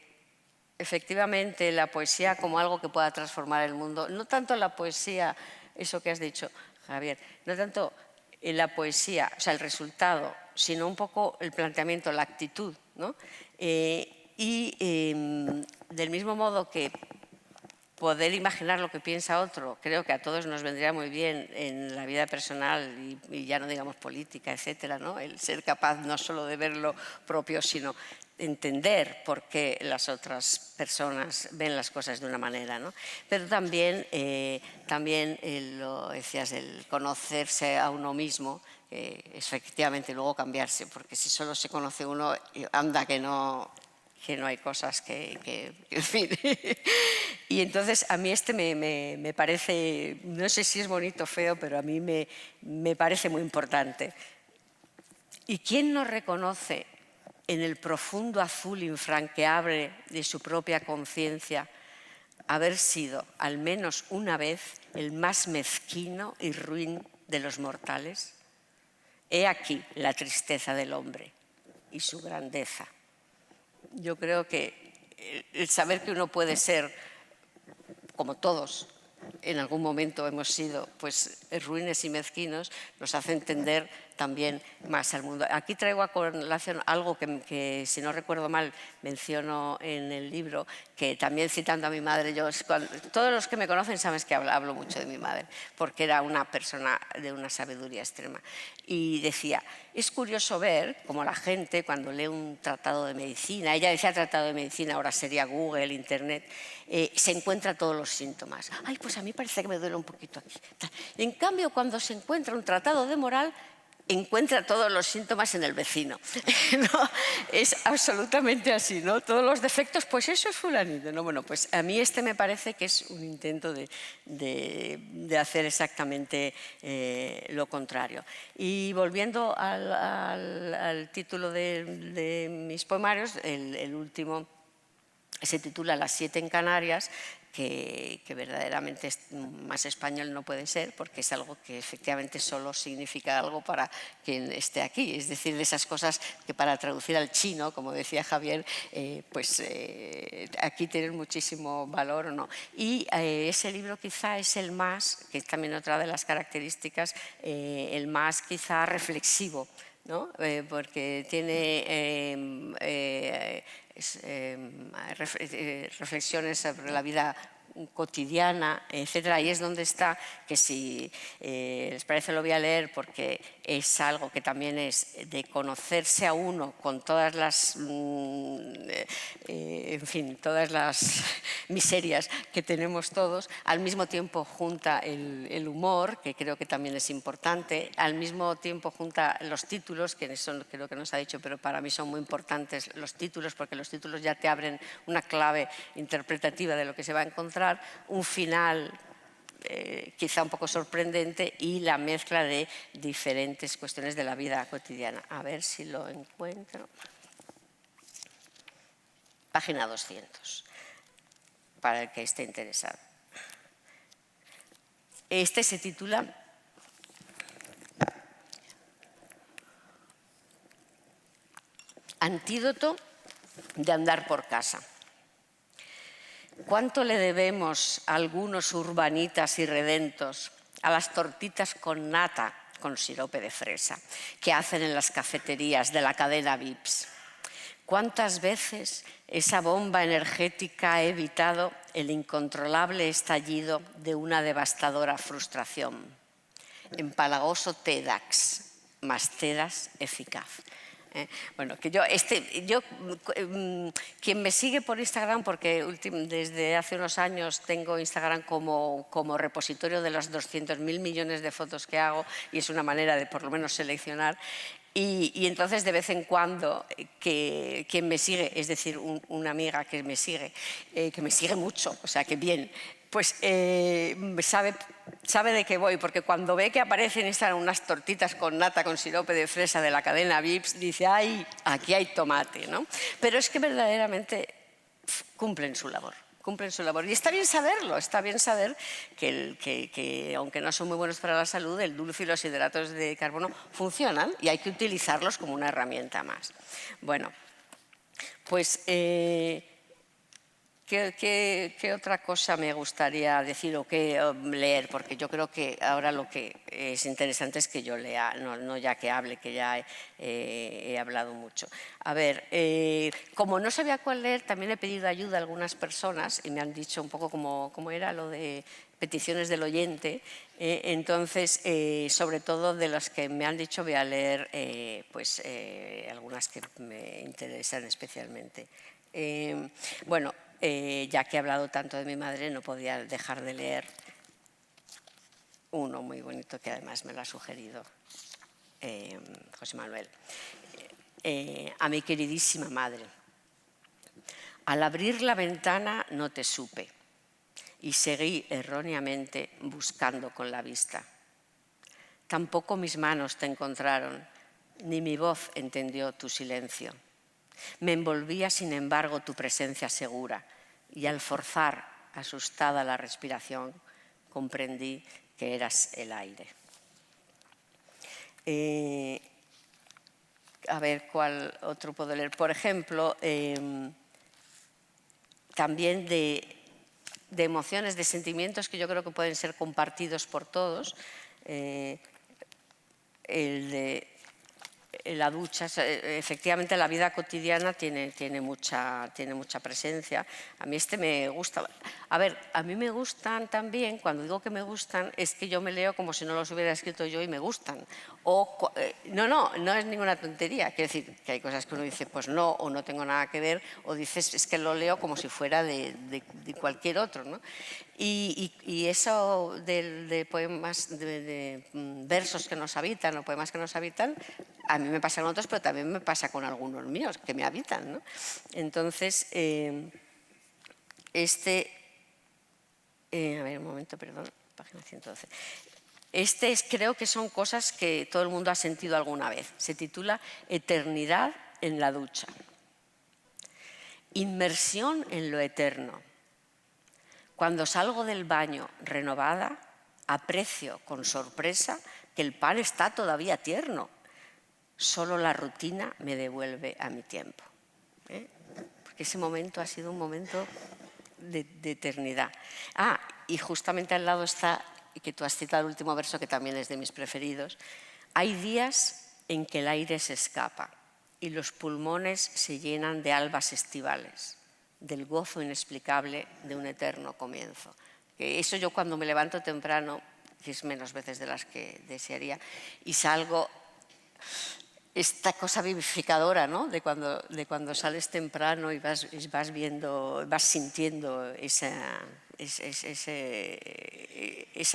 efectivamente la poesía como algo que pueda transformar el mundo, no tanto la poesía, eso que has dicho, Javier, no tanto la poesía, o sea, el resultado, sino un poco el planteamiento, la actitud, ¿no? Del mismo modo que poder imaginar lo que piensa otro, creo que a todos nos vendría muy bien en la vida personal y ya no digamos política, etcétera, ¿no? El ser capaz no solo de ver lo propio, sino entender por qué las otras personas ven las cosas de una manera, ¿no? Pero también lo decías, el conocerse a uno mismo, efectivamente luego cambiarse, porque si solo se conoce uno, anda que no hay cosas que en fin. Y entonces a mí este me parece, no sé si es bonito o feo, pero a mí me parece muy importante. ¿Y quién no reconoce en el profundo azul infranqueable de su propia conciencia haber sido, al menos una vez, el más mezquino y ruin de los mortales? He aquí la tristeza del hombre y su grandeza. Yo creo que el saber que uno puede ser, como todos en algún momento hemos sido, pues ruines y mezquinos, nos hace entender también más al mundo. Aquí traigo a colación algo que, si no recuerdo mal, menciono en el libro, que también citando a mi madre, todos los que me conocen saben que hablo mucho de mi madre, porque era una persona de una sabiduría extrema. Y decía, es curioso ver cómo la gente cuando lee un tratado de medicina, ella decía tratado de medicina, ahora sería Google, Internet, se encuentra todos los síntomas. Ay, pues a mí parece que me duele un poquito aquí. En cambio, cuando se encuentra un tratado de moral, encuentra todos los síntomas en el vecino. ¿No? Es absolutamente así, ¿no? Todos los defectos, pues eso es fulanito, ¿no? Bueno, pues a mí me parece que es un intento de hacer exactamente lo contrario. Y volviendo al título de mis poemarios, el último se titula Las 7 en Canarias, que verdaderamente más español no puede ser, porque es algo que efectivamente solo significa algo para quien esté aquí. Es decir, de esas cosas que para traducir al chino, como decía Javier, aquí tienen muchísimo valor o no. Y ese libro quizá es el más, que es también otra de las características, el más quizá reflexivo, ¿no? Porque tiene reflexiones sobre la vida cotidiana, etcétera. Ahí es donde está, que si les parece lo voy a leer porque es algo que también es de conocerse a uno con todas las, en fin, todas las miserias que tenemos todos, al mismo tiempo junta el humor, que creo que también es importante, al mismo tiempo junta los títulos, que son, creo que nos ha dicho, pero para mí son muy importantes los títulos, porque los títulos ya te abren una clave interpretativa de lo que se va a encontrar, un final quizá un poco sorprendente y la mezcla de diferentes cuestiones de la vida cotidiana. A ver si lo encuentro. Página 200, para el que esté interesado. Este se titula Antídoto de andar por casa. ¿Cuánto le debemos a algunos urbanitas irredentos a las tortitas con nata con sirope de fresa que hacen en las cafeterías de la cadena Vips? ¿Cuántas veces esa bomba energética ha evitado el incontrolable estallido de una devastadora frustración? Empalagoso TEDx, más TEDx eficaz. Bueno, que quien me sigue por Instagram, porque desde hace unos años tengo Instagram como repositorio de las 200.000 millones de fotos que hago, y es una manera de por lo menos seleccionar, y entonces de vez en cuando quien me sigue, es decir, una amiga que me sigue mucho, o sea que bien, pues sabe de qué voy, porque cuando ve que aparecen unas tortitas con nata con sirope de fresa de la cadena Vips, dice, ¡ay, aquí hay tomate!, ¿no? Pero es que verdaderamente cumplen su labor. Y está bien saberlo, está bien saber que aunque no son muy buenos para la salud, el dulce y los hidratos de carbono funcionan y hay que utilizarlos como una herramienta más. Bueno, pues ¿qué otra cosa me gustaría decir o qué leer? Porque yo creo que ahora lo que es interesante es que yo lea, no ya que hable, que ya he hablado mucho. A ver, como no sabía cuál leer, también he pedido ayuda a algunas personas y me han dicho un poco cómo era lo de peticiones del oyente. Entonces, sobre todo de las que me han dicho, voy a leer algunas que me interesan especialmente. Bueno, ya que he hablado tanto de mi madre, no podía dejar de leer uno muy bonito que además me lo ha sugerido José Manuel. A mi queridísima madre. Al abrir la ventana no te supe y seguí erróneamente buscando con la vista. Tampoco mis manos te encontraron, ni mi voz entendió tu silencio. Me envolvía, sin embargo, tu presencia segura y al forzar, asustada la respiración, comprendí que eras el aire. A ver, ¿cuál otro puedo leer? Por ejemplo, también de emociones, de sentimientos que yo creo que pueden ser compartidos por todos. el de la ducha. Efectivamente, la vida cotidiana tiene mucha presencia. A mí me gusta. A ver, a mí me gustan también, cuando digo que me gustan, es que yo me leo como si no los hubiera escrito yo y me gustan. No es ninguna tontería. Quiero decir que hay cosas que uno dice, pues no, o no tengo nada que ver, o dices, es que lo leo como si fuera de cualquier otro, ¿no? Y eso de poemas, de versos que nos habitan o poemas que nos habitan, a mí me pasa con otros, pero también me pasa con algunos míos que me habitan, ¿no? Entonces, a ver, un momento, perdón, página 112. Creo que son cosas que todo el mundo ha sentido alguna vez. Se titula Eternidad en la ducha. Inmersión en lo eterno. Cuando salgo del baño renovada, aprecio con sorpresa que el pan está todavía tierno. Solo la rutina me devuelve a mi tiempo. Porque ese momento ha sido un momento de eternidad. Y justamente al lado está, que tú has citado el último verso, que también es de mis preferidos. Hay días en que el aire se escapa y los pulmones se llenan de albas estivales, del gozo inexplicable de un eterno comienzo. Eso yo cuando me levanto temprano, que es menos veces de las que desearía, y salgo, esta cosa vivificadora, ¿no? de cuando sales temprano y vas viendo, vas sintiendo esa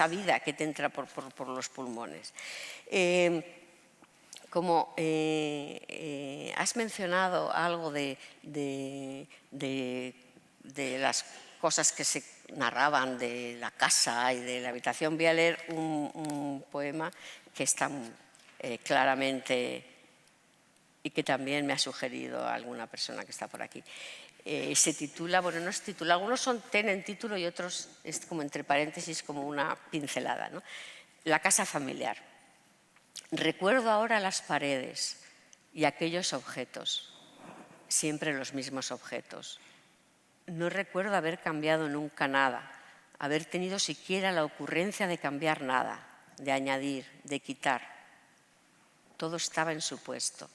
vida que te entra por los pulmones. Como has mencionado algo de las cosas que se narraban de la casa y de la habitación, voy a leer un poema que está claramente y que también me ha sugerido alguna persona que está por aquí. Se titula, bueno, no se titula, algunos tienen título y otros es como entre paréntesis, como una pincelada, ¿no? La casa familiar. Recuerdo ahora las paredes y aquellos objetos, siempre los mismos objetos. No recuerdo haber cambiado nunca nada, haber tenido siquiera la ocurrencia de cambiar nada, de añadir, de quitar. Todo estaba en su puesto,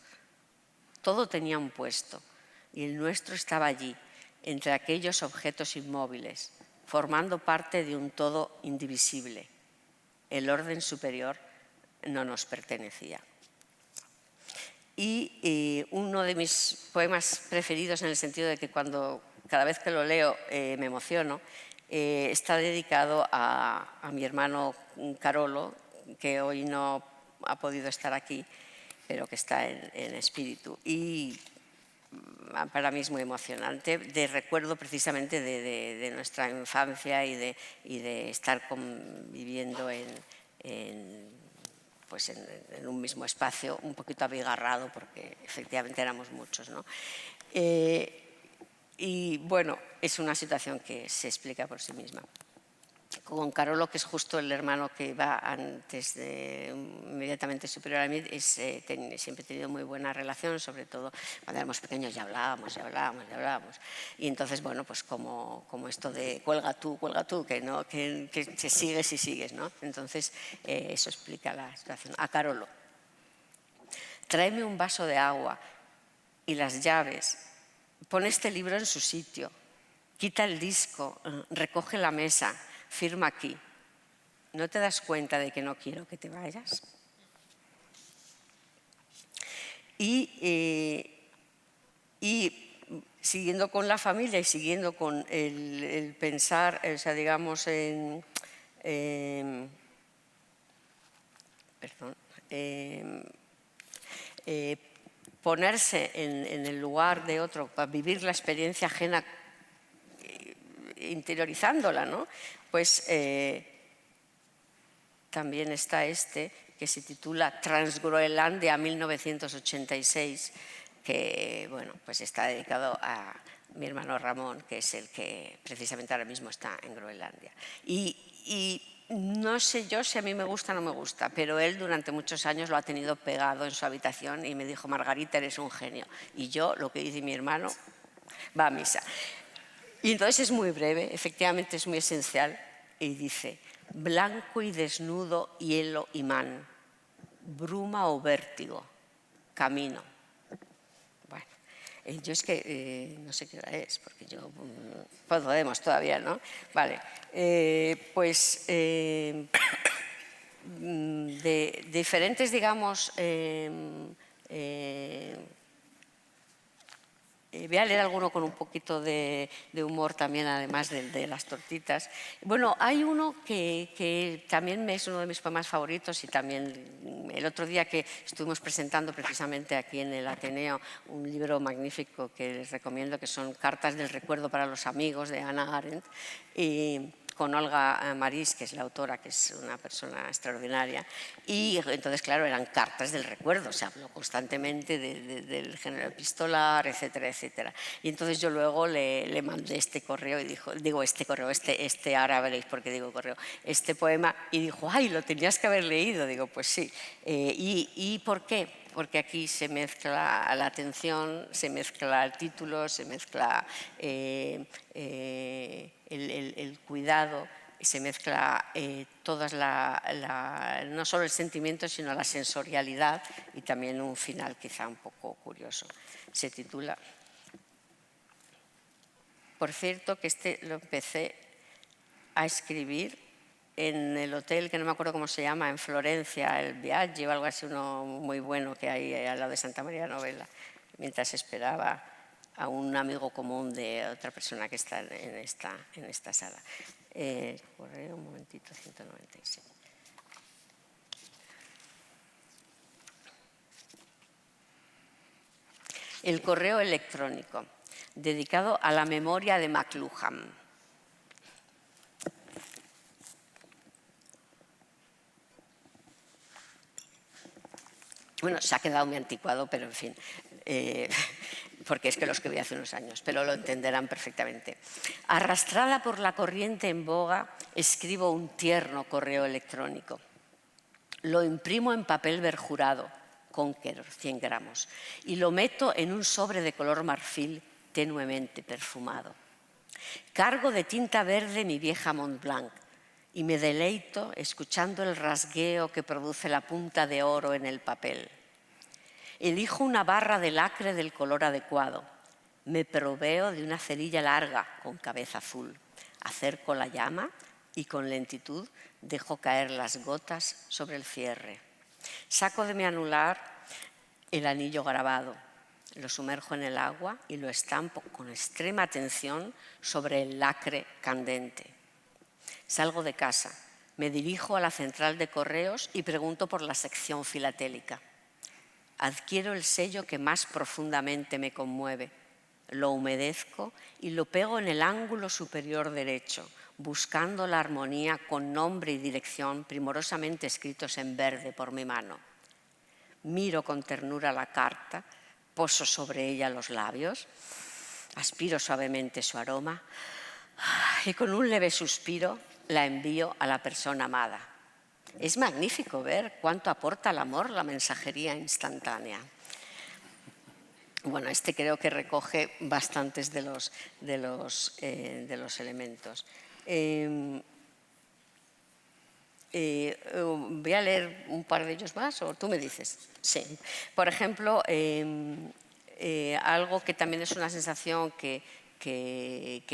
todo tenía un puesto y el nuestro estaba allí, entre aquellos objetos inmóviles, formando parte de un todo indivisible. El orden superior no nos pertenecía. Y uno de mis poemas preferidos, en el sentido de que cada vez que lo leo me emociono, está dedicado a mi hermano Carolo, que hoy no ha podido estar aquí, pero que está en espíritu. Y para mí es muy emocionante, de recuerdo precisamente de nuestra infancia y de estar conviviendo en un mismo espacio, un poquito abigarrado, porque efectivamente éramos muchos, ¿no? Y bueno, es una situación que se explica por sí misma. Con Carolo, que es justo el hermano que va inmediatamente superior a mí, siempre he tenido muy buena relación, sobre todo cuando éramos pequeños ya hablábamos. Y entonces, bueno, pues como esto de cuelga tú, que sigues y sigues, ¿no? Entonces, eso explica la situación. A Carolo. Tráeme un vaso de agua y las llaves. Pon este libro en su sitio. Quita el disco, recoge la mesa. Firma aquí. ¿No te das cuenta de que no quiero que te vayas? Y siguiendo con la familia y siguiendo con el pensar, o sea, digamos, ponerse en el lugar de otro, para vivir la experiencia ajena, interiorizándola, ¿no? Pues también está que se titula Transgroenlandia 1986, que bueno, pues está dedicado a mi hermano Ramón, que es el que precisamente ahora mismo está en Groenlandia. Y no sé yo si a mí me gusta o no me gusta, pero él durante muchos años lo ha tenido pegado en su habitación y me dijo: Margarita, eres un genio. Y yo, lo que dice mi hermano, va a misa. Y entonces es muy breve, efectivamente es muy esencial, y dice: blanco y desnudo, hielo imán, bruma o vértigo, camino. Bueno, yo es que no sé qué hora es, porque yo podemos todavía, ¿no? Vale, pues de diferentes, digamos, voy a leer alguno con un poquito de humor también, además de las tortitas. Bueno, hay uno que también es uno de mis poemas favoritos y también el otro día que estuvimos presentando precisamente aquí en el Ateneo un libro magnífico que les recomiendo, que son Cartas del recuerdo para los amigos, de Hannah Arendt, y con Olga Marís, que es la autora, que es una persona extraordinaria. Y entonces, claro, eran cartas del recuerdo, se habló constantemente del género epistolar, etcétera, etcétera. Y entonces yo luego le mandé este correo y ahora veréis por qué digo correo, este poema, y dijo, ¡ay, lo tenías que haber leído! Digo, pues sí. ¿Y por qué? Porque aquí se mezcla la atención, se mezcla el título, se mezcla el cuidado, se mezcla no solo el sentimiento, sino la sensorialidad y también un final quizá un poco curioso. Se titula... Por cierto, que este lo empecé a escribir en el hotel, que no me acuerdo cómo se llama, en Florencia, el Viaggio o algo así, uno muy bueno que hay al lado de Santa María Novella, mientras esperaba a un amigo común de otra persona que está en esta sala. Correo, un momentito, 196. El correo electrónico, dedicado a la memoria de McLuhan. Bueno, se ha quedado muy anticuado, pero en fin, porque es que lo escribí hace unos años, pero lo entenderán perfectamente. Arrastrada por la corriente en boga, escribo un tierno correo electrónico. Lo imprimo en papel berjurado, Conqueror, 100 gramos, y lo meto en un sobre de color marfil tenuemente perfumado. Cargo de tinta verde mi vieja Montblanc y me deleito escuchando el rasgueo que produce la punta de oro en el papel. Elijo una barra de lacre del color adecuado. Me proveo de una cerilla larga con cabeza azul. Acerco la llama y con lentitud dejo caer las gotas sobre el cierre. Saco de mi anular el anillo grabado. Lo sumerjo en el agua y lo estampo con extrema atención sobre el lacre candente. Salgo de casa, me dirijo a la central de correos y pregunto por la sección filatélica. Adquiero el sello que más profundamente me conmueve, lo humedezco y lo pego en el ángulo superior derecho, buscando la armonía con nombre y dirección primorosamente escritos en verde por mi mano. Miro con ternura la carta, poso sobre ella los labios, aspiro suavemente su aroma y con un leve suspiro la envío a la persona amada. Es magnífico ver cuánto aporta al amor la mensajería instantánea. Bueno, este creo que recoge bastantes de los elementos. Voy a leer un par de ellos más, o tú me dices. Sí. Por ejemplo, algo que también es una sensación que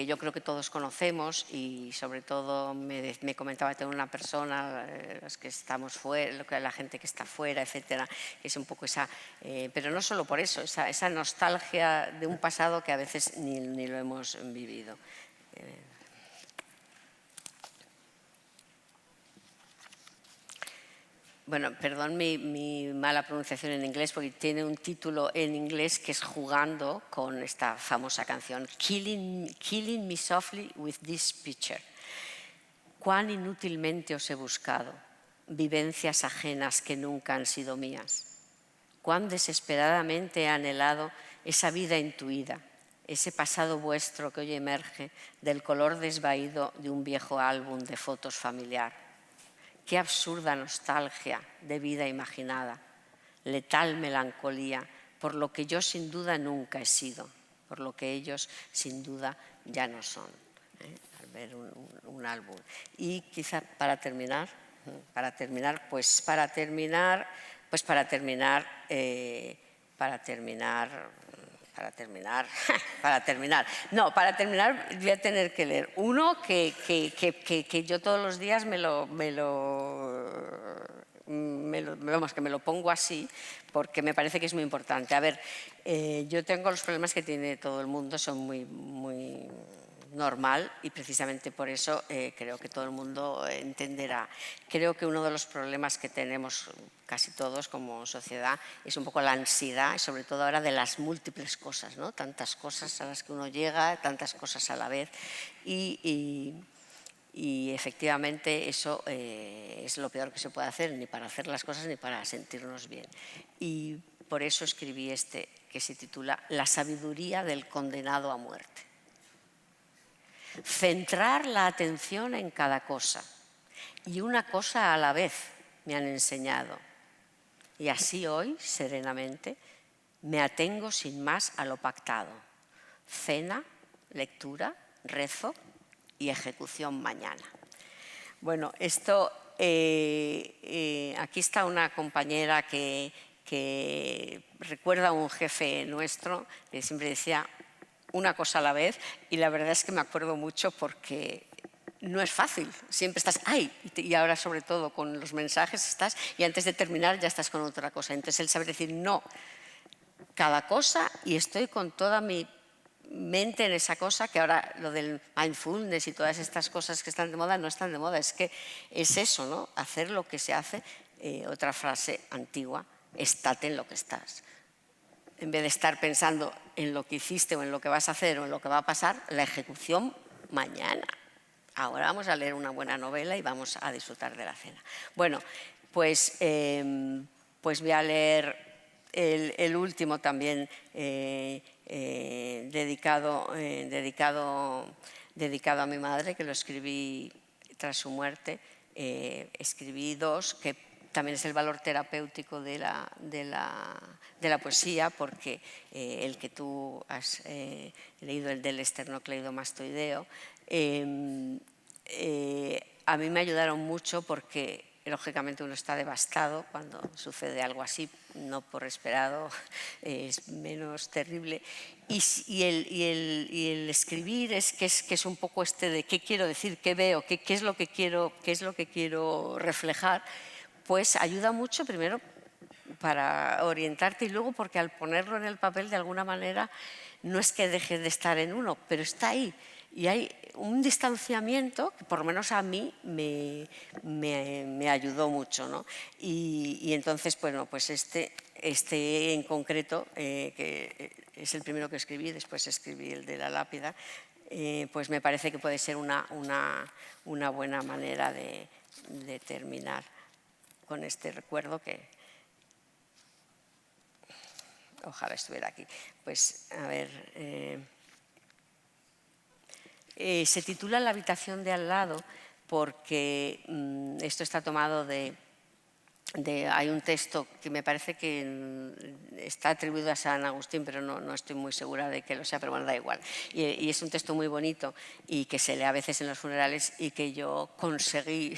yo creo que todos conocemos y sobre todo me comentaba tengo una persona, los que estamos fuera, la gente que está fuera, etcétera, que es un poco esa, pero no solo por eso, esa nostalgia de un pasado que a veces ni lo hemos vivido. Bueno, perdón mi mala pronunciación en inglés, porque tiene un título en inglés que es jugando con esta famosa canción, Killing Me Softly with This Picture. Cuán inútilmente os he buscado, vivencias ajenas que nunca han sido mías. Cuán desesperadamente he anhelado esa vida intuida, ese pasado vuestro que hoy emerge del color desvaído de un viejo álbum de fotos familiar. Qué absurda nostalgia de vida imaginada, letal melancolía por lo que yo sin duda nunca he sido, por lo que ellos sin duda ya no son, al ver un álbum. Y quizá para terminar, Pues para terminar, voy a tener que leer uno que yo todos los días me lo pongo así, porque me parece que es muy importante. A ver, yo tengo los problemas que tiene todo el mundo, son muy normal, y precisamente por eso creo que todo el mundo entenderá. Creo que uno de los problemas que tenemos casi todos como sociedad es un poco la ansiedad, y sobre todo ahora de las múltiples cosas, ¿no? Tantas cosas a las que uno llega, tantas cosas a la vez, y efectivamente eso es lo peor que se puede hacer, ni para hacer las cosas ni para sentirnos bien. Y por eso escribí este, que se titula La sabiduría del condenado a muerte. Centrar la atención en cada cosa, y una cosa a la vez, me han enseñado. Y así hoy, serenamente, me atengo sin más a lo pactado. Cena, lectura, rezo y ejecución mañana. Bueno, esto, aquí está una compañera que recuerda a un jefe nuestro que siempre decía una cosa a la vez, y la verdad es que me acuerdo mucho porque no es fácil, siempre estás, ¡ay! Y ahora sobre todo con los mensajes estás, y antes de terminar ya estás con otra cosa. Entonces el saber decir no, cada cosa, y estoy con toda mi mente en esa cosa, que ahora lo del mindfulness y todas estas cosas que están de moda no están de moda, es que es eso, ¿no? Hacer lo que se hace, otra frase antigua, estate en lo que estás. En vez de estar pensando en lo que hiciste o en lo que vas a hacer o en lo que va a pasar, la ejecución mañana. Ahora vamos a leer una buena novela y vamos a disfrutar de la cena. Bueno, pues voy a leer el último también dedicado a mi madre, que lo escribí tras su muerte. Escribí dos, que también es el valor terapéutico de la poesía, porque el que tú has leído, el del esternocleidomastoideo, a mí me ayudaron mucho porque lógicamente uno está devastado cuando sucede algo así, no por esperado, es menos terrible. Y el escribir es un poco de qué quiero decir, qué veo, qué es lo que quiero reflejar. Pues ayuda mucho, primero, para orientarte, y luego porque al ponerlo en el papel, de alguna manera, no es que deje de estar en uno, pero está ahí. Y hay un distanciamiento que por lo menos a mí me ayudó mucho, ¿no? Y entonces, bueno, pues este en concreto, que es el primero que escribí, después escribí el de la lápida, pues me parece que puede ser una buena manera de terminar con este recuerdo, que ojalá estuviera aquí. Pues, a ver, se titula La habitación de al lado porque esto está tomado hay un texto que me parece que está atribuido a San Agustín, pero no estoy muy segura de que lo sea, pero bueno, da igual. Y es un texto muy bonito y que se lee a veces en los funerales, y que yo conseguí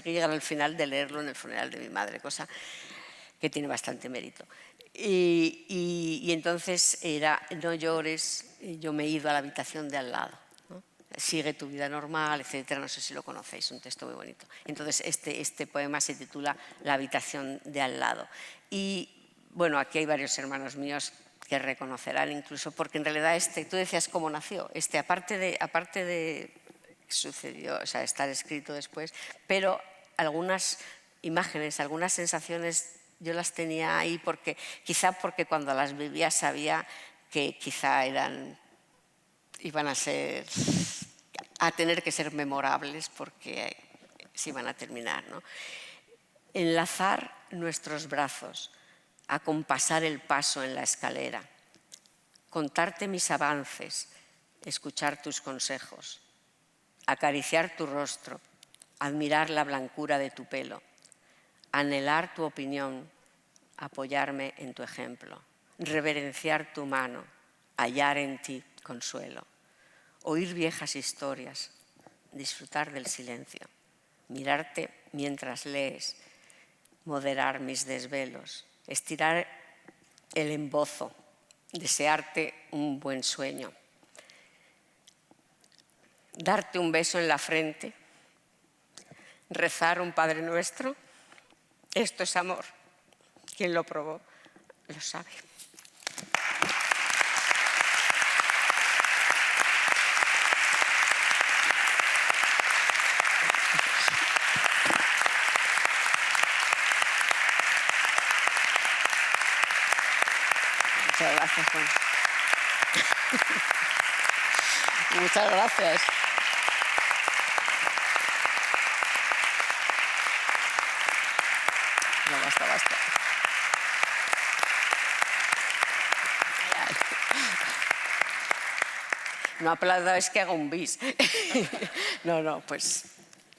llegar al final de leerlo en el funeral de mi madre, cosa que tiene bastante mérito. Y entonces era, no llores, yo me he ido a la habitación de al lado. Sigue tu vida normal, etcétera. No sé si lo conocéis, un texto muy bonito. Entonces, este poema se titula La habitación de al lado. Y, bueno, aquí hay varios hermanos míos que reconocerán incluso, porque en realidad tú decías cómo nació. Aparte de sucedió, o sea, estar escrito después, pero algunas imágenes, algunas sensaciones yo las tenía ahí quizá porque cuando las vivía sabía que quizá iban a tener que ser memorables, porque se iban a terminar, ¿no? Enlazar nuestros brazos, acompasar el paso en la escalera, contarte mis avances, escuchar tus consejos, acariciar tu rostro, admirar la blancura de tu pelo, anhelar tu opinión, apoyarme en tu ejemplo, reverenciar tu mano, hallar en ti consuelo, oír viejas historias, disfrutar del silencio, mirarte mientras lees, moderar mis desvelos, estirar el embozo, desearte un buen sueño, darte un beso en la frente, rezar un Padre Nuestro. Esto es amor. Quien lo probó lo sabe. Muchas gracias, Juan. Muchas gracias. No, basta, basta. No aplaudáis que haga un bis. No, pues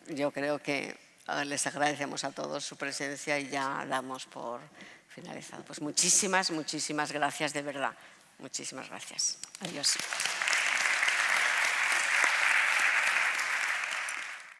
yo creo que les agradecemos a todos su presencia y ya damos por finalizado. Pues muchísimas, muchísimas gracias de verdad. Muchísimas gracias. Adiós.